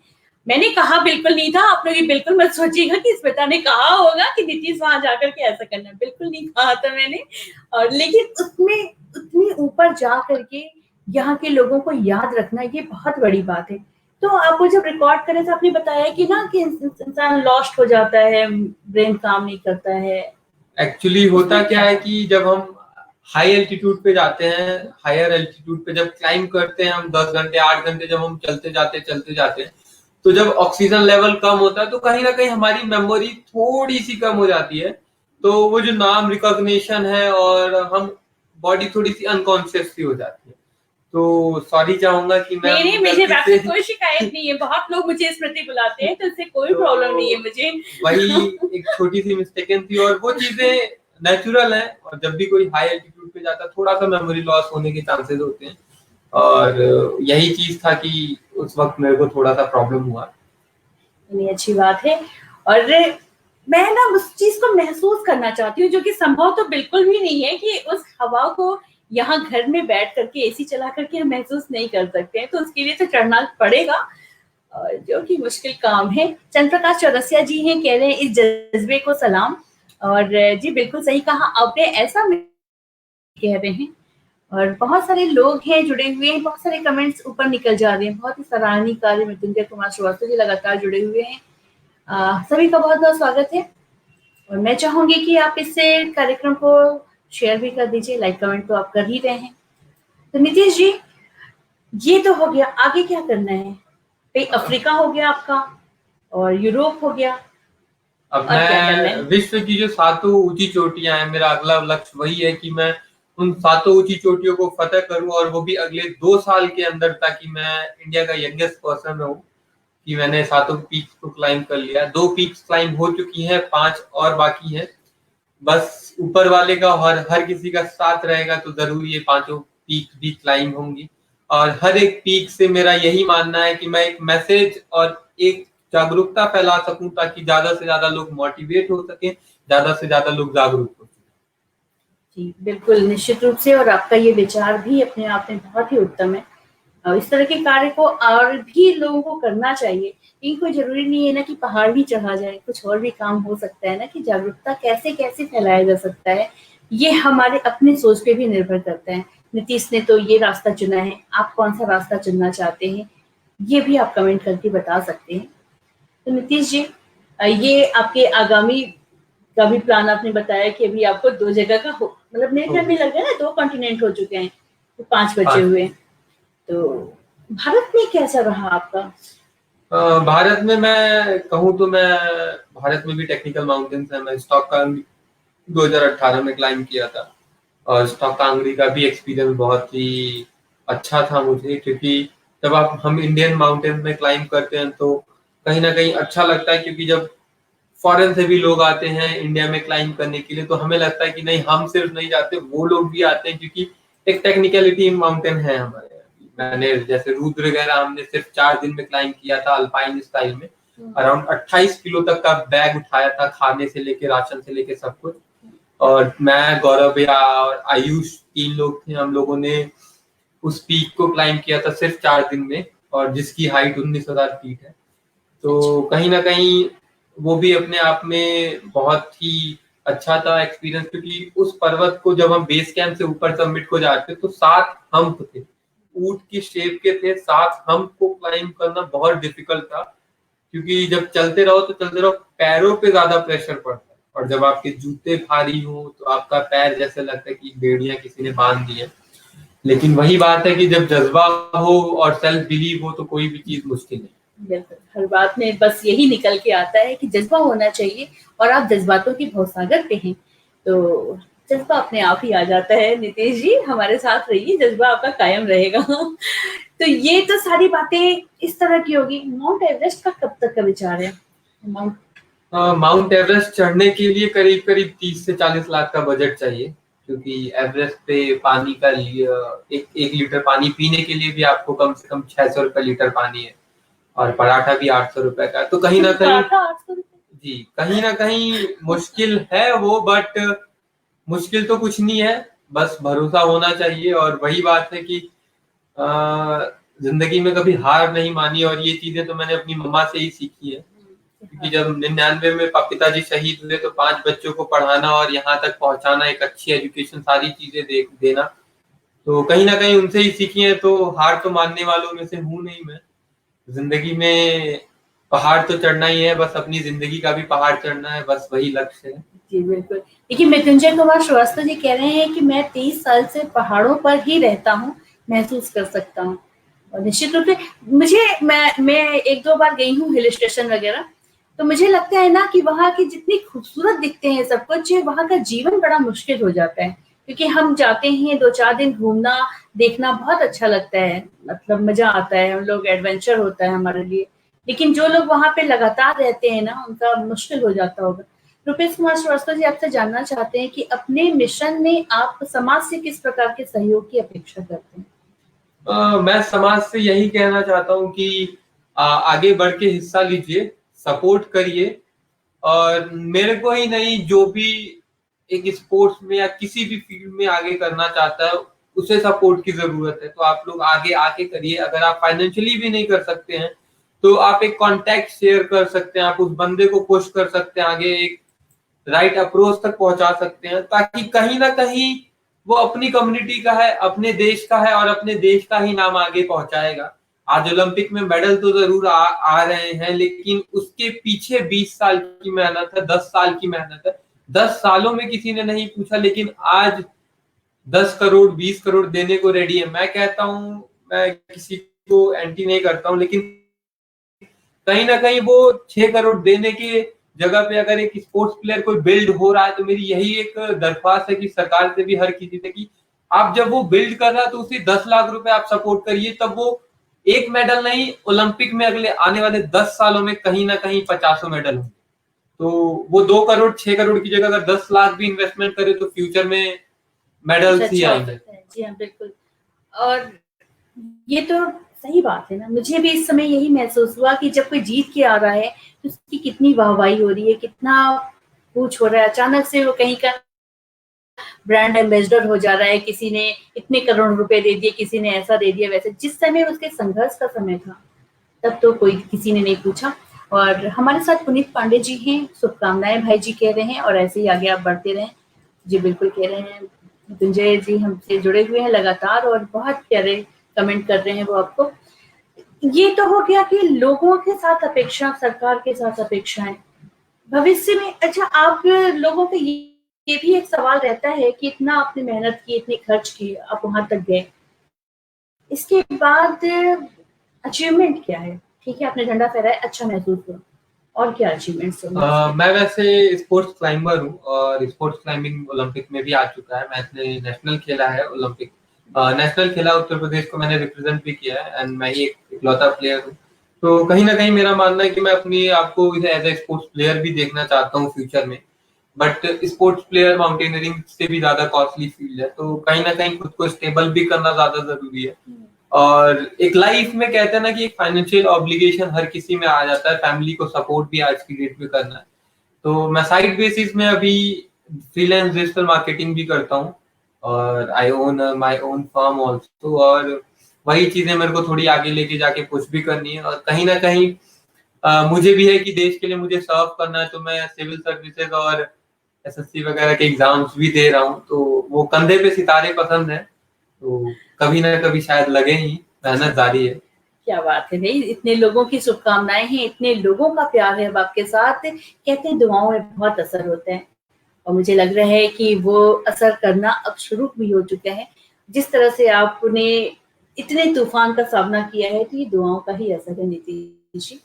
मैंने कहा बिल्कुल नहीं था, आप लोग ये बिल्कुल मत सोचिएगा कि स्मिता ने कहा होगा कि नीतीश वहां जाकर के ऐसा करना, बिल्कुल नहीं कहा था मैंने। और लेकिन उसमें उतनी ऊपर जा करके यहाँ के लोगों को याद रखना, ये बहुत बड़ी बात है। तो आपको जब रिकॉर्ड करे तो आपने बताया कि ना कि इंसान लॉस्ट हो जाता है, ब्रेन काम नहीं करता है। एक्चुअली होता क्या है कि जब हम हाई एल्टीट्यूड पे जाते हैं, हायर एल्टीट्यूड पे जब क्लाइम करते हैं हम 10 घंटे 8 घंटे, जब हम चलते जाते हैं, तो जब ऑक्सीजन लेवल कम होता है, तो कहीं ना कहीं हमारी मेमोरी थोड़ी सी कम हो जाती है। तो वो जो नाम रिकॉग्निशन है, और हम बॉडी थोड़ी सी अनकॉन्शियस सी हो जाती है। तो सॉरी चाहूंगा कि मैं नहीं, मुझे आपसे कोई शिकायत नहीं है, बहुत लोग मुझे स्मृति बुलाते हैं, तो इससे कोई प्रॉब्लम नहीं है मुझे। वही एक छोटी सी मिस्टेकन थी, और वो चीजें नेचुरल है, और जब भी कोई हाई एल्टीट्यूड पे जाता है, थोड़ा सा मेमोरी लॉस होने के चांसेस होते हैं, और यही चीज था कि उस वक्त मेरे को थोड़ा सा प्रॉब्लम हुआ। नहीं, अच्छी बात है। और मैं ना उस चीज को महसूस करना चाहती हूँ, जो कि संभव तो बिल्कुल भी नहीं है कि उस हवा को यहाँ घर में बैठ करके एसी चला करके हम महसूस नहीं कर सकते हैं, तो उसके लिए तो चढ़ना पड़ेगा, और जो कि मुश्किल काम है। चंद्र प्रकाश चौरसिया जी हैं, कह रहे हैं इस जज्बे को सलाम। और जी बिल्कुल सही कहा आपने, ऐसा कह रहे हैं। और बहुत सारे लोग हैं जुड़े हुए हैं, बहुत सारे कमेंट्स ऊपर निकल जा रहे हैं, बहुत ही सराहनीय कार्य। मृत्युंजय कुमार श्रीवास्तव जी लगातार जुड़े हुए हैं, सभी का बहुत बहुत स्वागत है। और मैं चाहूंगी कि आप इससे कार्यक्रम को शेयर भी कर दीजिए, लाइक कमेंट तो आप कर ही रहे हैं। तो नीतीश जी, ये तो हो गया, आगे क्या करना है? भाई अफ्रीका हो गया आपका और यूरोप हो गया, अब और क्या करना मैं है? विश्व की जो 7 ऊंची चोटियां हैं, मेरा अगला लक्ष्य वही है कि मैं उन 7 ऊंची चोटियों को फतेह करूं, और वो भी अगले 2 साल के अंदर, ताकि मैं इंडिया का यंगेस्ट पर्सन रहूं कि मैंने 7 पीक्स को क्लाइंब कर लिया। 2 पीक्स क्लाइंब हो चुकी हैं, 5 और बाकी हैं। बस ऊपर वाले का और हर किसी का साथ रहेगा तो जरूर ये 5 पीक भी क्लाइंब होंगी। और हर एक पीक से मेरा यही मानना है कि मैं एक मैसेज और एक जागरूकता फैला सकूं, ताकि ज्यादा से ज्यादा लोग मोटिवेट हो सके, ज्यादा से ज्यादा लोग जागरूक हो सके। जी बिल्कुल, निश्चित रूप से, और आपका ये विचार भी अपने आप में बहुत ही उत्तम है। और इस तरह के कार्य को और भी लोगों को करना चाहिए। ये कोई जरूरी नहीं है ना कि पहाड़ ही चढ़ा जाए, कुछ और भी काम हो सकता है ना, कि जागरूकता कैसे कैसे फैलाया जा सकता है, ये हमारे अपनी सोच पे भी निर्भर करता है। नीतीश ने तो ये रास्ता चुना है, आप कौन सा रास्ता चुनना चाहते हैं, ये भी आप कमेंट करके बता सकते हैं। तो नीतीश जी, ये आपके आगामी का भी प्लान आपने बताया कि अभी आपको 2 जगह का हो, मतलब मेरे ख्याल में लग रहा है ना 2 कॉन्टिनेंट हो चुके हैं, तो 5 बचे हुए हैं। तो भारत में कैसा रहा आपका? भारत में मैं कहूँ तो मैं भारत में भी टेक्निकल माउंटेन्स है। मैं स्टॉक का 2018 में क्लाइंब किया था, और स्टॉक कांगड़ी का भी एक्सपीरियंस बहुत ही अच्छा था मुझे, क्योंकि जब हम इंडियन माउंटेन में क्लाइंब करते हैं तो कहीं ना कहीं अच्छा लगता है, क्योंकि जब फॉरेन से भी लोग आते हैं इंडिया में क्लाइंब करने के लिए, तो हमें लगता है कि नहीं, हम सिर्फ नहीं जाते, वो लोग भी आते हैं, क्योंकि एक टेक्निकलिटी माउंटेन है हमारे। मैंने जैसे रुद्र वगैरह हमने सिर्फ 4 दिन में क्लाइंब किया था अल्पाइन स्टाइल में। अराउंड 28 किलो तक का बैग उठाया था, खाने से लेके राशन से लेके सब कुछ। और मैं, गौरव भैया और आयुष 3 लोग थे, हम लोगों ने उस पीक को क्लाइंब किया था सिर्फ 4 दिन में, और जिसकी हाइट 19,000 फीट है। तो कहीं ना कहीं वो भी अपने आप में बहुत ही अच्छा था एक्सपीरियंस, क्योंकि उस पर्वत को जब हम बेस कैंप से ऊपर सबमिट को जाते तो 7 हम्प थे, ऊंट की शेप के थे। 7 हम्प को क्लाइंब करना बहुत डिफिकल्ट था, क्योंकि जब चलते रहो तो चलते रहो, पैरों पे ज्यादा प्रेशर पड़ता है, और जब आपके जूते भारी हो तो आपका पैर जैसे लगता है कि बेड़ियां किसी ने बांध दी है। लेकिन वही बात है कि जब जज्बा हो और सेल्फ बिलीव हो तो कोई भी चीज मुश्किल नहीं। बिल्कुल, हर बात में बस यही निकल के आता है कि जज्बा होना चाहिए, और आप जज्बातों की भवसागर पे हैं, तो जज्बा अपने आप ही आ जाता है। नीतीश जी, हमारे साथ रहिए, जज्बा आपका कायम रहेगा। तो ये तो सारी बातें इस तरह की होगी। माउंट एवरेस्ट का कब तक का विचार है? माउंट एवरेस्ट चढ़ने के लिए करीब करीब 30 से 40 लाख का बजट चाहिए, क्योंकि एवरेस्ट पे पानी का एक लीटर पानी पीने के लिए भी आपको कम से कम 600 रुपए लीटर पानी है, और पराठा भी 800 रुपए का। तो कहीं ना कहीं जी, कहीं ना कहीं मुश्किल है वो, बट मुश्किल तो कुछ नहीं है, बस भरोसा होना चाहिए। और वही बात है कि जिंदगी में कभी हार नहीं मानी, और ये चीजें तो मैंने अपनी मम्मा से ही सीखी है, क्योंकि जब 99 में पिताजी शहीद हुए तो 5 बच्चों को पढ़ाना और यहाँ तक पहुंचाना, एक अच्छी एजुकेशन, सारी चीजें देना, तो कहीं ना कहीं उनसे ही सीखी है। तो हार तो मानने वालों में से हूँ नहीं मैं। जिंदगी में पहाड़ तो चढ़ना ही है, बस अपनी जिंदगी का भी पहाड़ चढ़ना है, बस वही लक्ष्य है। जी बिल्कुल। देखिए, मृत्युंजय कुमार श्रीवास्तव जी कह रहे हैं कि मैं 30 साल से पहाड़ों पर ही रहता हूँ, महसूस कर सकता हूँ। और निश्चित रूप से मैं 1-2 बार गई हूँ हिल स्टेशन वगैरह, तो मुझे लगता है ना कि वहाँ के जितनी खूबसूरत दिखते हैं सब कुछ, वहाँ का जीवन बड़ा मुश्किल हो जाता है, क्योंकि हम जाते हैं 2-4 दिन घूमना देखना, बहुत अच्छा लगता है, मतलब मजा आता है, हम लोग एडवेंचर होता है हमारे लिए। लेकिन जो लोग वहाँ पे लगातार रहते हैं ना, उनका मुश्किल हो जाता होगा। रुपेश कुमार श्रीवास्तव जी, आपसे जानना चाहते हैं कि अपने मिशन में आप समाज से किस प्रकार के सहयोग की अपेक्षा करते हैं? मैं समाज से यही कहना चाहता हूँ कि आगे बढ़ के हिस्सा लीजिए, सपोर्ट करिए, और मेरे को ही नहीं, जो भी एक स्पोर्ट्स में या किसी भी फील्ड में आगे करना चाहता है उसे सपोर्ट की जरूरत है। तो आप लोग आगे आके करिए। अगर आप फाइनेंशियली भी नहीं कर सकते हैं तो आप एक कॉन्टैक्ट शेयर कर सकते हैं, आप उस बंदे को पुश कर सकते हैं आगे, एक राइट अप्रोच तक पहुंचा सकते हैं, ताकि कहीं ना कहीं वो अपनी कम्युनिटी का है, अपने देश का है, और अपने देश का ही नाम आगे पहुंचाएगा। आज ओलंपिक में मेडल तो जरूर आ रहे हैं, लेकिन उसके पीछे 20 साल की मेहनत है, 10 साल की मेहनत है। 10 सालों में किसी ने नहीं पूछा, लेकिन आज 10 करोड़ 20 करोड़ देने को रेडी है। मैं कहता हूँ, मैं किसी को एंटी नहीं करता हूँ, लेकिन कहीं ना कहीं वो 6 करोड़ देने के जगह पे अगर एक स्पोर्ट्स प्लेयर कोई बिल्ड हो रहा है, तो मेरी यही एक दरख्वास्त है कि सरकार से भी, हर किसी से, कि आप जब वो बिल्ड कर रहा है तो उसे 10 लाख रुपए आप सपोर्ट करिए, तब वो एक मेडल नहीं, ओलंपिक में अगले आने वाले 10 सालों में कहीं ना कहीं 50 मेडल होंगे। तो वो 2 करोड़ 6 करोड़ की जगह अगर 10 लाख भी इन्वेस्टमेंट करे तो फ्यूचर में मेडल्स ही आएंगे। जी हाँ, बिल्कुल। और ये तो सही बात है ना, मुझे भी इस समय यही महसूस हुआ कि जब कोई जीत के आ रहा है तो उसकी कितनी वाहवाही हो रही है, कितना पूछ हो रहा है। अचानक से वो कहीं का ब्रांड एम्बेसडर हो जा रहा है, किसी ने इतने करोड़ रुपए दे दिए, किसी ने ऐसा दे दिया वैसे। जिस समय उसके संघर्ष का समय था तब तो कोई किसी ने नहीं पूछा। और हमारे साथ पुनीत पांडे जी हैं, शुभकामनाएं भाई जी कह रहे हैं, और ऐसे ही आगे आप बढ़ते रहें। जी बिल्कुल कह रहे हैं। मृत्युंजय जी हमसे जुड़े हुए हैं लगातार और बहुत प्यारे कमेंट कर रहे हैं वो आपको। ये तो हो गया कि लोगों के साथ अपेक्षा, सरकार के साथ अपेक्षाएं भविष्य में। अच्छा, आप लोगों को ये भी एक सवाल रहता है कि इतना आपने मेहनत की, इतने खर्च किए, आप वहां तक गए, इसके बाद अचीवमेंट क्या है? ठीक है, आपने झंडा फहराया, अच्छा महसूस हुआ, और क्या अचीवमेंट्स होंगे? मैं वैसे स्पोर्ट्स क्लाइंबर हूँ, और स्पोर्ट्स क्लाइंबिंग ओलंपिक में भी आ चुका है। मैंने नेशनल खेला है, ओलंपिक नेशनल खेला, उत्तर प्रदेश को मैंने रिप्रेजेंट भी किया है, एंड मैं ही एक इकलौता प्लेयर हूँ। तो कहीं ना कहीं मेरा मानना है कि मैं अपनी आपको एज ए स्पोर्ट्स प्लेयर भी देखना चाहता हूँ फ्यूचर में। बट स्पोर्ट्स प्लेयर माउंटेनियरिंग से भी ज्यादा कॉस्टली फील्ड है, तो कहीं ना कहीं खुद को स्टेबल भी करना ज्यादा जरूरी है। और एक लाइफ में कहते हैं ना कि एक फाइनेंशियल ऑब्लिगेशन हर किसी में आ जाता है, फैमिली को सपोर्ट भी आज की डेट में करना है। तो मैं साइड बेसिस में अभी फ्रीलांस डिजिटल मार्केटिंग भी करता हूँ, और I own my own firm also, और वही चीजें मेरे को थोड़ी आगे लेके जाके पुश भी करनी है। और कहीं ना कहीं मुझे भी है कि देश के लिए मुझे सर्व करना है, तो मैं सिविल सर्विसेज और एसएससी वगैरह के एग्जाम्स भी दे रहा हूँ। तो वो कंधे पे सितारे पसंद है, तो कभी ना कभी शायद लगे ही, मेहनत जारी है। क्या बात है भाई, इतने लोगों की शुभकामनाएं हैं, इतने लोगों का प्यार है अब आपके साथ। कहते हैं दुआओं में बहुत असर होता है, और मुझे लग रहा है कि वो असर करना अब शुरू भी हो चुका है। जिस तरह से आपने इतने तूफान का सामना किया है, तो ये दुआओं का ही असर है। नीतीश जी,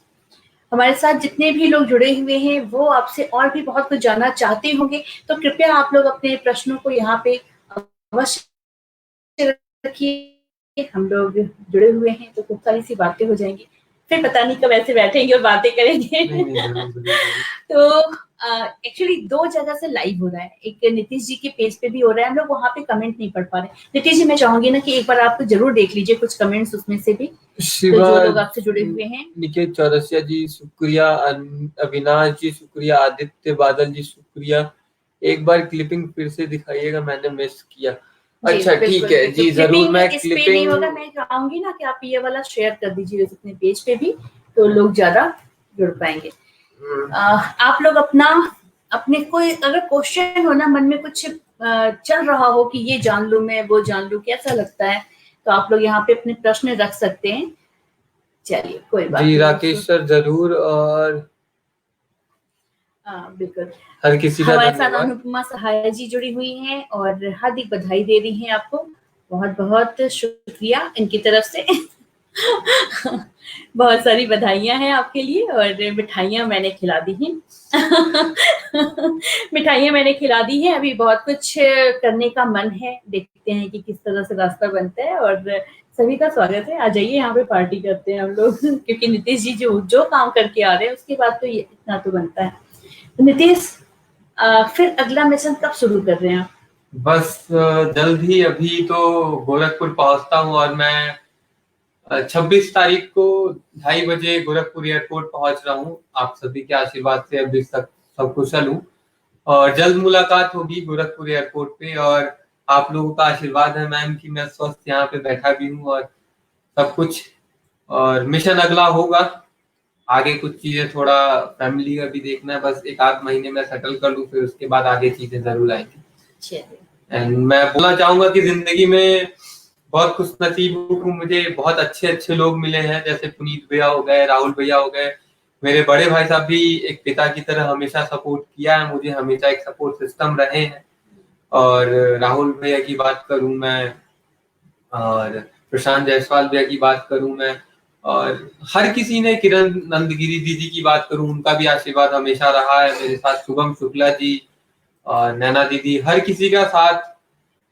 हमारे साथ जितने भी लोग जुड़े हुए हैं वो आपसे और भी बहुत कुछ जानना चाहते होंगे, तो कृपया आप लोग अपने प्रश्नों को यहाँ पे अवश्य रखिए। हम लोग जुड़े हुए हैं तो खूब सारी सी बातें हो जाएंगी, फिर पता नहीं कब ऐसे बैठेंगे और बातें करेंगे। तो एक्चुअली 2 जगह से लाइव हो रहा है, एक नीतीश जी के पेज पे भी हो रहा है, हम लोग वहां पे कमेंट नहीं पढ़ पा रहे। नीतीश जी, मैं चाहूंगी ना कि एक बार आप जरूर देख लीजिए कुछ कमेंट्स उसमें से भी, तो जो लोग आपसे जुड़े हुए हैं। निकेत चौरसिया जी शुक्रिया, अविनाश जी शुक्रिया, आदित्य बादल जी शुक्रिया। एक बार क्लिपिंग फिर से दिखाइएगा, मैंने मिस किया। अच्छा ठीक है जी, जरूर मैं इस पे नहीं होगा, मैं चाहूंगी ना कि आप ये वाला शेयर कर दीजिए अपने पेज पे भी, तो लोग ज्यादा जुड़ पाएंगे। आप लोग अपने कोई अगर क्वेश्चन हो ना, मन में कुछ चल रहा हो कि ये जान लूं मैं, वो जान लूं, कैसा लगता है, तो आप लोग यहाँ पे अपने प्रश्न रख सकते हैं। चलिए, कोई बात जी, राकेश सर जरूर, और बिल्कुल हर किसी का हमारे साथ अनुपमा सहाय जी जुड़ी हुई हैं और हार्दिक बधाई दे रही हैं आपको। बहुत बहुत शुक्रिया इनकी तरफ से। बहुत सारी बधाइयां हैं आपके लिए, और मिठाइयां मैंने खिला दी हैं। मिठाइयां मैंने खिला दी हैं, अभी बहुत कुछ करने का मन है, देखते हैं कि किस तरह से रास्ता बनता है। और सभी का स्वागत है, आ जाइए यहाँ पे पार्टी करते हैं हम लोग। क्योंकि नीतीश जी जो काम करके आ रहे हैं उसके बाद तो ये इतना तो बनता है। नीतीश, फिर अगला मिशन कब शुरू कर रहे हैं आप? बस जल्द ही, अभी तो गोरखपुर पहुंचता हूँ, और मैं 26 तारीख को 2:30 बजे गोरखपुर एयरपोर्ट पहुंच रहा हूँ। आप सभी के आशीर्वाद से अभी तक सब कुशल हूँ, और जल्द मुलाकात होगी गोरखपुर एयरपोर्ट पे। और आप लोगों का आशीर्वाद है मैम कि मैं स्वस्थ यहाँ पे बैठा भी हूँ, और सब कुछ। और मिशन अगला होगा, आगे कुछ चीजें थोड़ा फैमिली का भी देखना है, बस 1-8 महीने में सेटल कर लूँ, फिर उसके बाद आगे चीजें जरूर आएंगी। एंड मैं बोलना चाहूंगा कि जिंदगी में बहुत खुशनसीब हूँ, मुझे बहुत अच्छे अच्छे लोग मिले हैं, जैसे पुनीत भैया हो गए, राहुल भैया हो गए। मेरे बड़े भाई साहब भी एक पिता की तरह हमेशा सपोर्ट किया है मुझे, हमेशा एक सपोर्ट सिस्टम रहे हैं। और राहुल भैया की बात करूं मैं, और प्रशांत जायसवाल भैया की बात करूं मैं, और हर किसी ने, किरण नंदगिरी दीदी की बात करूं, उनका भी आशीर्वाद हमेशा रहा है मेरे साथ। शुभम शुक्ला जी और नैना दीदी, हर किसी का साथ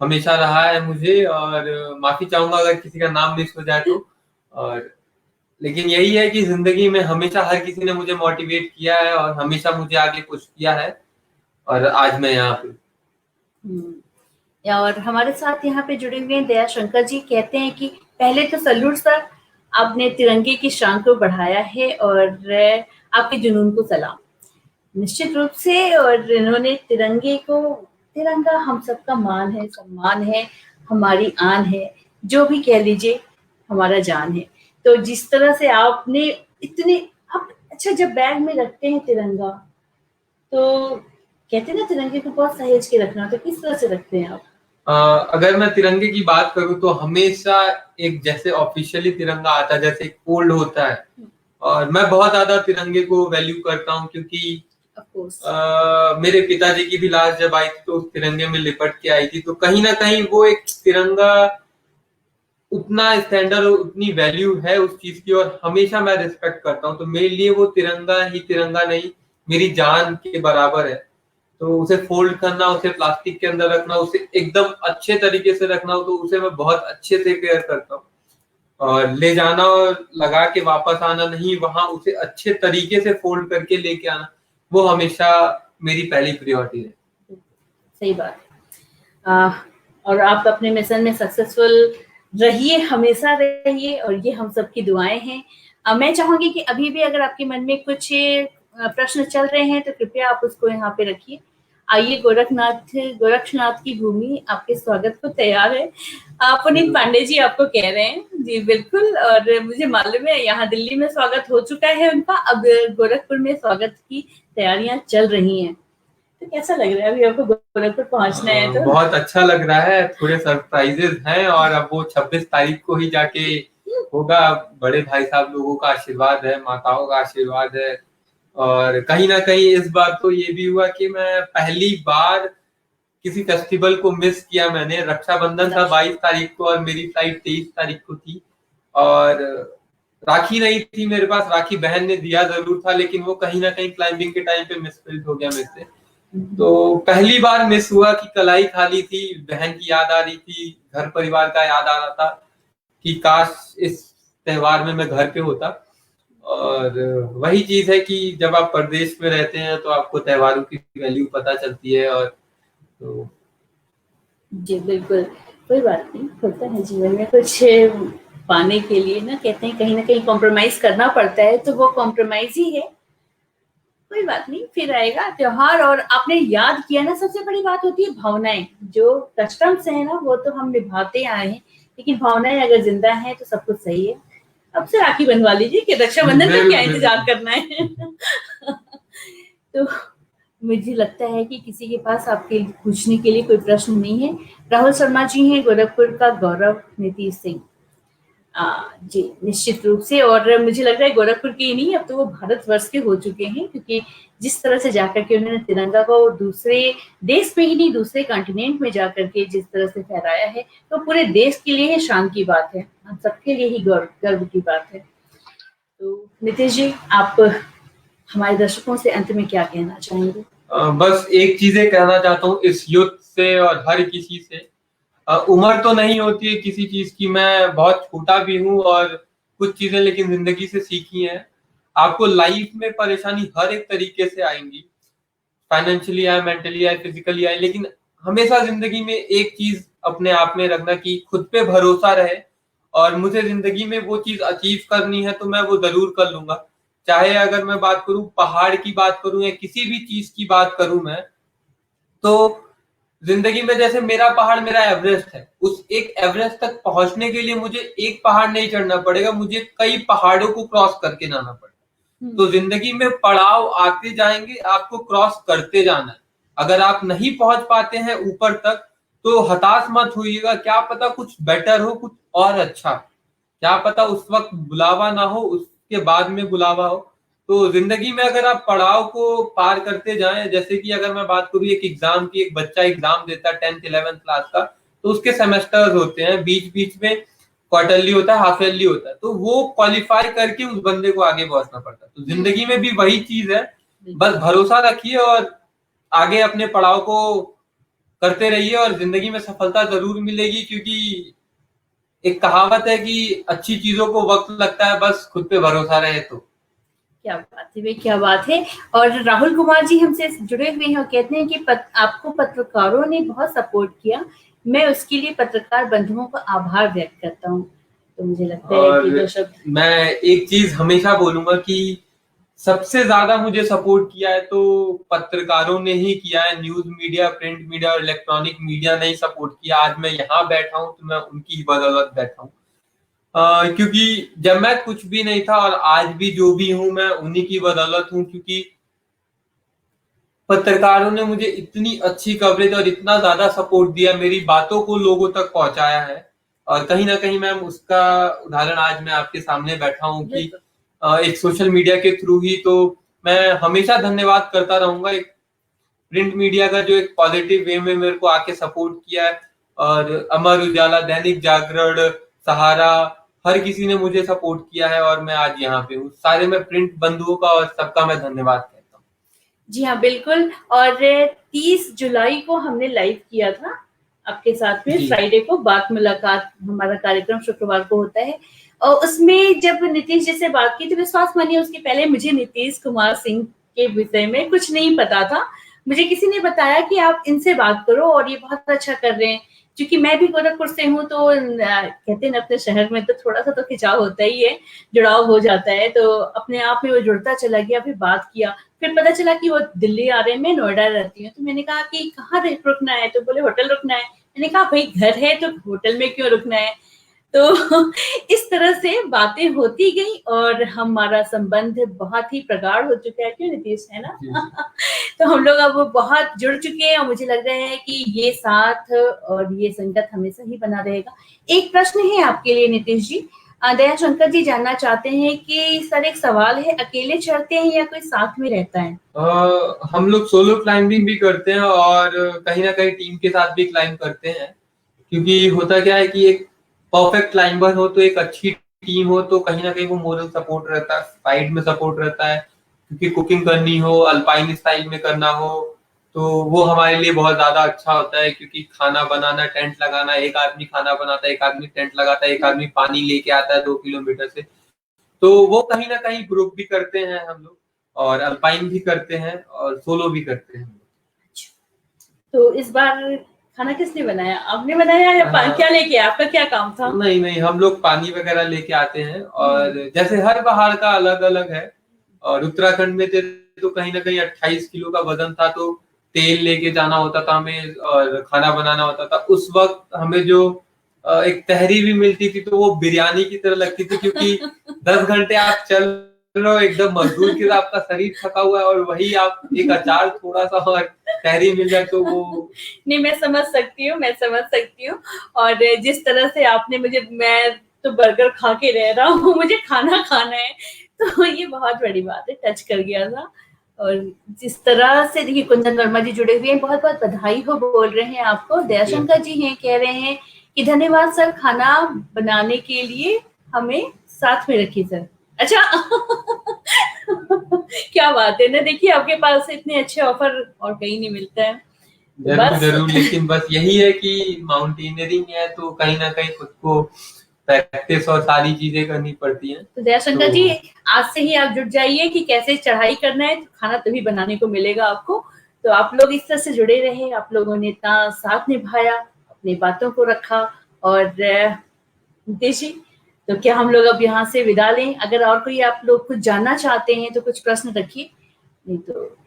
हमेशा रहा है मुझे। और माफी चाहूंगा अगर किसी का नाम मिस हो जाए तो। और लेकिन यही है कि जिंदगी में हमेशा हर किसी ने मुझे मोटिवेट किया है और हमेशा मुझे आगे पुश किया है, और आज मैं यहाँ पे। और हमारे साथ यहाँ पे जुड़े हुए हैं दया शंकर जी, कहते हैं कि पहले तो सल्यूट सर, आपने तिरंगे की शान को बढ़ाया है और आपके जुनून को सलाम। निश्चित रूप से, और इन्होंने तिरंगा हम सबका मान है, सम्मान है, हमारी आन है, जो भी कह लीजिए, हमारा जान है। तो जिस तरह से आपने इतने, आप अच्छा जब बैग में रखते हैं तिरंगा, तो कहते हैं ना तिरंगे को बहुत सहेज के रखना, तो किस तरह से रखते हैं आप? अगर मैं तिरंगे की बात करूं तो हमेशा एक, जैसे ऑफिशियली तिरंगा आता है, जैसे एक कोल्ड होता है, और मैं बहुत ज्यादा तिरंगे को वैल्यू करता हूं, क्योंकि मेरे पिताजी की भी लाश जब आई थी तो उस तिरंगे में लिपट के आई थी, तो कहीं ना कहीं वो एक तिरंगा उतना स्टैंडर्ड और उतनी वैल्यू है उस चीज की, और हमेशा मैं रिस्पेक्ट करता हूँ। तो मेरे लिए वो तिरंगा ही तिरंगा नहीं, मेरी जान के बराबर है। तो उसे फोल्ड करना, उसे प्लास्टिक के अंदर रखना, उसे एकदम अच्छे तरीके से रखना हो, तो उसे मैं बहुत अच्छे से केयर करता हूँ। और ले जाना और लगा के वापस आना नहीं, वहां उसे अच्छे तरीके से फोल्ड करके लेके आना, वो हमेशा मेरी पहली प्रायोरिटी है। सही बात। और आप अपने मिशन में सक्सेसफुल रहिए, हमेशा रहिए, और ये हम सबकी दुआएं हैं। मैं चाहूंगी कि अभी भी अगर आपके मन में कुछ प्रश्न चल रहे हैं तो कृपया आप उसको यहाँ पे रखिए। आइए, गोरक्षनाथ की भूमि आपके स्वागत को तैयार है। पुनीत पांडे जी आपको कह रहे हैं। जी बिल्कुल, और मुझे मालूम है यहाँ दिल्ली में स्वागत हो चुका है उनका, अब गोरखपुर में स्वागत की तैयारियां चल रही हैं। तो कैसा लग रहा है अभी आपको गोरखपुर पहुंचना है? तो बहुत अच्छा लग रहा है, थोड़े सरप्राइजेस हैं, और अब वो 26 तारीख को ही जाके होगा। बड़े भाई साहब लोगों का आशीर्वाद है, माताओं का आशीर्वाद है, और कहीं ना कहीं इस बार तो ये भी हुआ कि मैं पहली बार किसी फेस्टिवल को मिस किया मैंने। रक्षाबंधन था 22 तारीख को और मेरी फ्लाइट 23 तारीख को थी, और राखी नहीं थी मेरे पास। राखी बहन ने दिया जरूर था, लेकिन वो कहीं ना कहीं क्लाइंबिंग के टाइम पे मिसफिल्ड हो गया मेरे से। तो पहली बार मिस हुआ कि कलाई खाली थी, बहन की याद आ रही थी, घर परिवार का याद आ रहा था कि काश इस त्योहार में मैं घर पे होता। और वही चीज है कि जब आप परदेश में रहते हैं तो आपको त्योहारों की वैल्यू पता चलती है। और तो जी बिल्कुल, कोई बात नहीं, होता है जीवन में कुछ पाने के लिए ना, कहते हैं कहीं ना कहीं कॉम्प्रोमाइज करना पड़ता है, तो वो कॉम्प्रोमाइज ही है। कोई बात नहीं, फिर आएगा त्योहार। और आपने याद किया ना, सबसे बड़ी बात होती है भावनाएं। जो कस्टम्स है ना वो तो हम निभाते आए हैं, लेकिन भावनाएं अगर जिंदा हैं तो सब कुछ सही है। अब से राखी बनवा लीजिए कि रक्षाबंधन का क्या इंतजार करना है। तो मुझे लगता है कि किसी के पास आपके पूछने के लिए कोई प्रश्न नहीं है। राहुल शर्मा जी हैं गोरखपुर का गौरव नीतीश सिंह। जी निश्चित रूप से, और मुझे लग रहा है गोरखपुर के ही नहीं, अब तो वो भारतवर्ष के हो चुके हैं, क्योंकि जिस तरह से जाकर के उन्होंने तिरंगा को दूसरे देश में ही नहीं, दूसरे कॉन्टिनेंट में जाकर के जिस तरह से फहराया है, तो पूरे देश के लिए शान की बात है, हम सबके लिए ही गर्व की बात है। तो नीतीश जी, आप हमारे दर्शकों से अंत में क्या कहना चाहेंगे? बस एक चीजें कहना चाहता हूँ इस युद्ध से और हर किसी से। उम्र तो नहीं होती है किसी चीज की, मैं बहुत छोटा भी हूँ और कुछ चीजें लेकिन जिंदगी से सीखी हैं। आपको लाइफ में परेशानी हर एक तरीके से आएंगी, फाइनेंशियली आए, मेंटली आए, फिजिकली आए, लेकिन हमेशा जिंदगी में एक चीज अपने आप में रखना कि खुद पे भरोसा रहे। और मुझे जिंदगी में वो चीज अचीव करनी है तो मैं वो जरूर कर लूंगा। चाहे अगर मैं बात करूं, पहाड़ की बात करूं या किसी भी चीज की बात करूं मैं, तो जिंदगी में जैसे मेरा पहाड़ मेरा एवरेस्ट है, उस एक एवरेस्ट तक पहुंचने के लिए मुझे एक पहाड़ नहीं चढ़ना पड़ेगा, मुझे कई पहाड़ों को क्रॉस करके जाना पड़ेगा। तो जिंदगी में पड़ाव आते जाएंगे, आपको क्रॉस करते जाना है। अगर आप नहीं पहुंच पाते हैं ऊपर तक, तो हताश मत होइएगा, क्या पता कुछ बेटर हो, कुछ और अच्छा, क्या पता उस वक्त बुलावा ना हो, उसके बाद में बुलावा हो। तो जिंदगी में अगर आप पड़ाव को पार करते जाएं, जैसे कि अगर मैं बात करूँ एक एग्जाम की, एक बच्चा एग्जाम देता है 10th 11th क्लास का, तो उसके सेमेस्टर्स होते हैं, बीच बीच में क्वार्टरली होता है, हाफ ईयरली होता है, तो वो क्वालिफाई करके उस बंदे को आगे पहुंचना पड़ता है। तो जिंदगी में भी वही चीज है, बस भरोसा रखिए और आगे अपने पड़ाव को करते रहिए और जिंदगी में सफलता जरूर मिलेगी, क्योंकि एक कहावत है कि अच्छी चीजों को वक्त लगता है, बस खुद पे भरोसा रहे तो। क्या बात है भाई, क्या बात है। और राहुल कुमार जी हमसे जुड़े हुए हैं और कहते हैं कि आपको पत्रकारों ने बहुत सपोर्ट किया, मैं उसके लिए पत्रकार बंधुओं का आभार व्यक्त करता हूँ। तो मुझे लगता है कि दो शब्द मैं एक चीज हमेशा बोलूंगा कि सबसे ज्यादा मुझे सपोर्ट किया है तो पत्रकारों ने ही किया है। न्यूज मीडिया, प्रिंट मीडिया और इलेक्ट्रॉनिक मीडिया ने ही सपोर्ट किया। आज मैं यहाँ बैठा हूँ तो मैं उनकी ही बदौलत बैठा हूँ, क्योंकि जब मैं कुछ भी नहीं था और आज भी जो भी हूँ मैं उन्हीं की बदौलत हूँ, क्योंकि पत्रकारों ने मुझे इतनी अच्छी कवरेज और इतना ज्यादा सपोर्ट दिया, मेरी बातों को लोगों तक पहुंचाया है। और कहीं ना कहीं मैम उसका उदाहरण आज मैं आपके सामने बैठा हूँ कि एक सोशल मीडिया के थ्रू ही। तो मैं हमेशा धन्यवाद करता रहूंगा एक प्रिंट मीडिया का जो एक पॉजिटिव वे में मेरे को आके सपोर्ट किया है, और अमर उजाला, दैनिक जागरण, सहारा, हर किसी ने मुझे सपोर्ट किया है और मैं आज यहाँ पे हूँ। सारे मैं प्रिंट बंधुओं का और सबका मैं धन्यवाद करता हूँ। जी हाँ, बिल्कुल। और 30 जुलाई को हमने लाइव किया था आपके साथ में, फ्राइडे को बात मुलाकात हमारा कार्यक्रम शुक्रवार को होता है। और उसमें जब नीतीश जी से बात की तो विश्वास मानिए उसके पहले मुझे नीतीश कुमार सिंह के विषय में कुछ नहीं पता था। मुझे किसी ने बताया कि आप इनसे बात करो और ये बहुत अच्छा कर रहे हैं। क्योंकि मैं भी गोरखपुर से हूँ तो कहते हैं अपने शहर में तो थोड़ा सा तो खिंचाव होता ही है, जुड़ाव हो जाता है, तो अपने आप में वो जुड़ता चला गया। फिर बात किया, फिर पता चला कि वो दिल्ली आ रहे हैं, मैं नोएडा रहती हूँ। तो मैंने कहा कि कहाँ रुकना है, तो बोले होटल रुकना है। मैंने कहा भाई घर है तो होटल में क्यों रुकना है। तो इस तरह से बातें होती गई और हमारा संबंध बहुत ही प्रगाढ़ हो चुका है, क्यों नीतीश, है ना। तो हम लोग अब बहुत जुड़ चुके हैं और मुझे लग रहा है कि ये साथ और ये संगत हमेशा ही बना रहेगा। एक प्रश्न है आपके लिए नीतीश जी, दया शंकर जी जानना चाहते हैं कि सर एक सवाल है, अकेले चढ़ते हैं या कोई साथ में रहता है? हम लोग सोलो क्लाइंबिंग भी करते हैं और कहीं ना कहीं टीम के साथ भी क्लाइंब करते हैं, क्योंकि होता क्या है कि एक परफेक्ट क्लाइंबर हो तो एक अच्छी टीम हो तो कहीं ना कहीं वो मोरल सपोर्ट रहता है, साइड में सपोर्ट रहता है, क्योंकि कुकिंग करनी हो, अल्पाइन स्टाइल में करना हो तो वो हमारे लिए बहुत ज्यादा अच्छा होता है, क्योंकि खाना बनाना, टेंट लगाना, एक आदमी खाना बनाता है, एक आदमी टेंट लगाता है, एक आदमी पानी लेके आता है 2 किलोमीटर से, तो वो कहीं ना कहीं ग्रुप भी करते हैं हम लोग और अल्पाइन भी करते हैं और सोलो भी करते हैं। तो इस बार खाना किसने बनाया, आपने बनाया या क्या लेके, आपका क्या काम था? नहीं, हम लोग पानी वगैरह लेके आते हैं और जैसे हर पहाड़ का अलग अलग है। और उत्तराखंड में थे तो कहीं ना कहीं 28 किलो का वजन था, तो तेल लेके जाना होता था हमें और खाना बनाना होता था। उस वक्त हमें जो एक तहरी भी मिलती थी तो वो बिरयानी की तरह लगती थी, क्योंकि 10 घंटे आप चल रहे हो एकदम मजदूर के, आपका शरीर थका हुआ है और वही आप एक अचार थोड़ा सा और तहरी मिल जाए तो वो नहीं, मैं समझ सकती हूँ, मैं समझ सकती हूँ। और जिस तरह से आपने मुझे, मैं तो बर्गर खा के रह रहा हूँ, मुझे खाना खाना है, तो ये बहुत बड़ी बात है, टच कर गया था। और जिस तरह से देखिए कुंदन वर्मा जी जुड़े हुए हैं, बहुत बहुत बधाई हो बोल रहे हैं आपको। दयाशंकर जी हैं, कह रहे हैं कि धन्यवाद सर खाना बनाने के लिए हमें साथ में रखिए सर। अच्छा क्या बात है ना, देखिए आपके पास इतने अच्छे ऑफर और कहीं नहीं मिलता है। जरूर, लेकिन बस यही है कि माउंटेनियरिंग है तो कहीं ना कहीं खुद को प्रैक्टिस और सारी चीजें करनी पड़ती हैं। तो दयाशंकर जी आज से ही आप जुट जाइए कि कैसे चढ़ाई करना है, तो खाना तभी बनाने को मिलेगा आपको। तो आप लोग इस तरह से जुड़े रहे, आप लोगों ने इतना साथ निभाया, अपनी बातों को रखा। और नितेश जी, तो क्या हम लोग अब यहाँ से विदा लें? अगर और कोई आप लोग कुछ जानना चाहते हैं तो कुछ प्रश्न रखिए, नहीं तो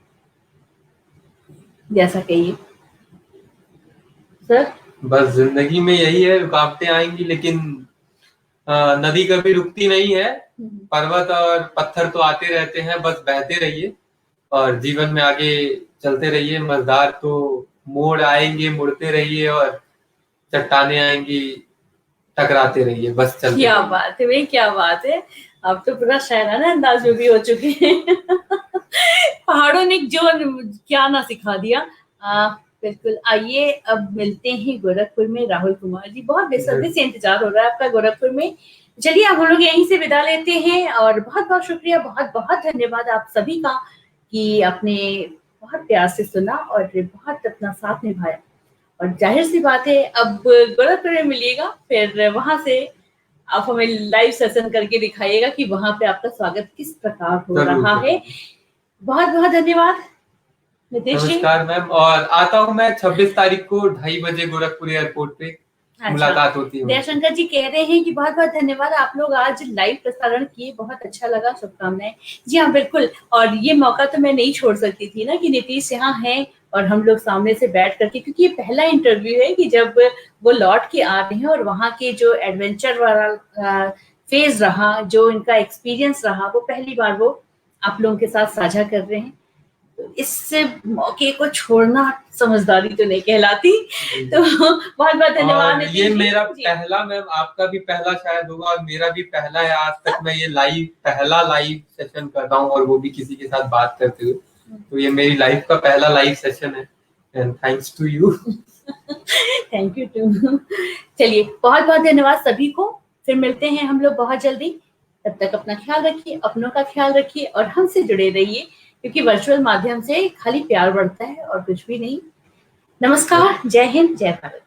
जैसा कहिए सर। बस जिंदगी में यही है, रुकावटें आएंगी लेकिन नदी कभी रुकती नहीं है। पर्वत और पत्थर तो आते रहते हैं, बस बहते रहिए और जीवन में आगे चलते रहिए। मजेदार तो मोड़ आएंगे, मुड़ते रहिए और चट्टाने आएंगी, टकराते रहिए, बस चलते क्या रहिए। बात है भाई, क्या बात है। अब तो पूरा शायराना अंदाज में भी हो चुके हैं। पहाड़ों ने जो क्या ना सिखा दिया। बिल्कुल, आइए अब मिलते हैं गोरखपुर में राहुल कुमार जी। बहुत बेसब्री से इंतजार हो रहा है आपका गोरखपुर में। चलिए अब हम लोग यहीं से विदा लेते हैं और बहुत बहुत शुक्रिया, बहुत बहुत धन्यवाद आप सभी का कि आपने बहुत प्यार से सुना और बहुत अपना साथ निभाया। और जाहिर सी बात है अब गोरखपुर में मिलिएगा, फिर वहां से आप हमें लाइव सेशन करके दिखाइएगा कि वहां पे आपका स्वागत किस प्रकार हो जरूर, रहा है। बहुत बहुत धन्यवाद नितेश जी। नमस्कार मैम, और आता हूँ मैं 26 तारीख को 2:30 बजे गोरखपुर एयरपोर्ट पे मुलाकात होती है। दयाशंकर जी कह रहे हैं कि बहुत बहुत धन्यवाद, आप लोग आज लाइव प्रसारण किए, बहुत अच्छा लगा, शुभकामनाएं। जी हाँ बिल्कुल, और ये मौका तो मैं नहीं छोड़ सकती थी ना कि नीतीश यहाँ हैं और हम लोग सामने से बैठ करके, क्योंकि ये पहला इंटरव्यू है कि जब वो लौट के आ रहे हैं और वहाँ के जो एडवेंचर वाला फेज रहा, जो इनका एक्सपीरियंस रहा, वो पहली बार वो आप लोगों के साथ साझा कर रहे हैं। इस मौके को छोड़ना समझदारी तो नहीं कहलाती। तो बहुत बहुत धन्यवाद। ये मेरा पहला, मैम आपका भी पहला शायद होगा और मेरा भी पहला है। आज तक मैं ये पहला लाइव सेशन कर रहा हूँ और वो भी किसी के साथ बात करते हुए। तो ये मेरी लाइफ का पहला लाइव सेशन है, and thanks to you. Thank you too. चलिए बहुत बहुत धन्यवाद सभी को, फिर मिलते हैं हम लोग बहुत जल्दी। तब तक अपना ख्याल रखिए, अपनों का ख्याल रखिए और हमसे जुड़े रहिए, क्योंकि वर्चुअल माध्यम से खाली प्यार बढ़ता है और कुछ भी नहीं। नमस्कार, जय हिंद, जय भारत।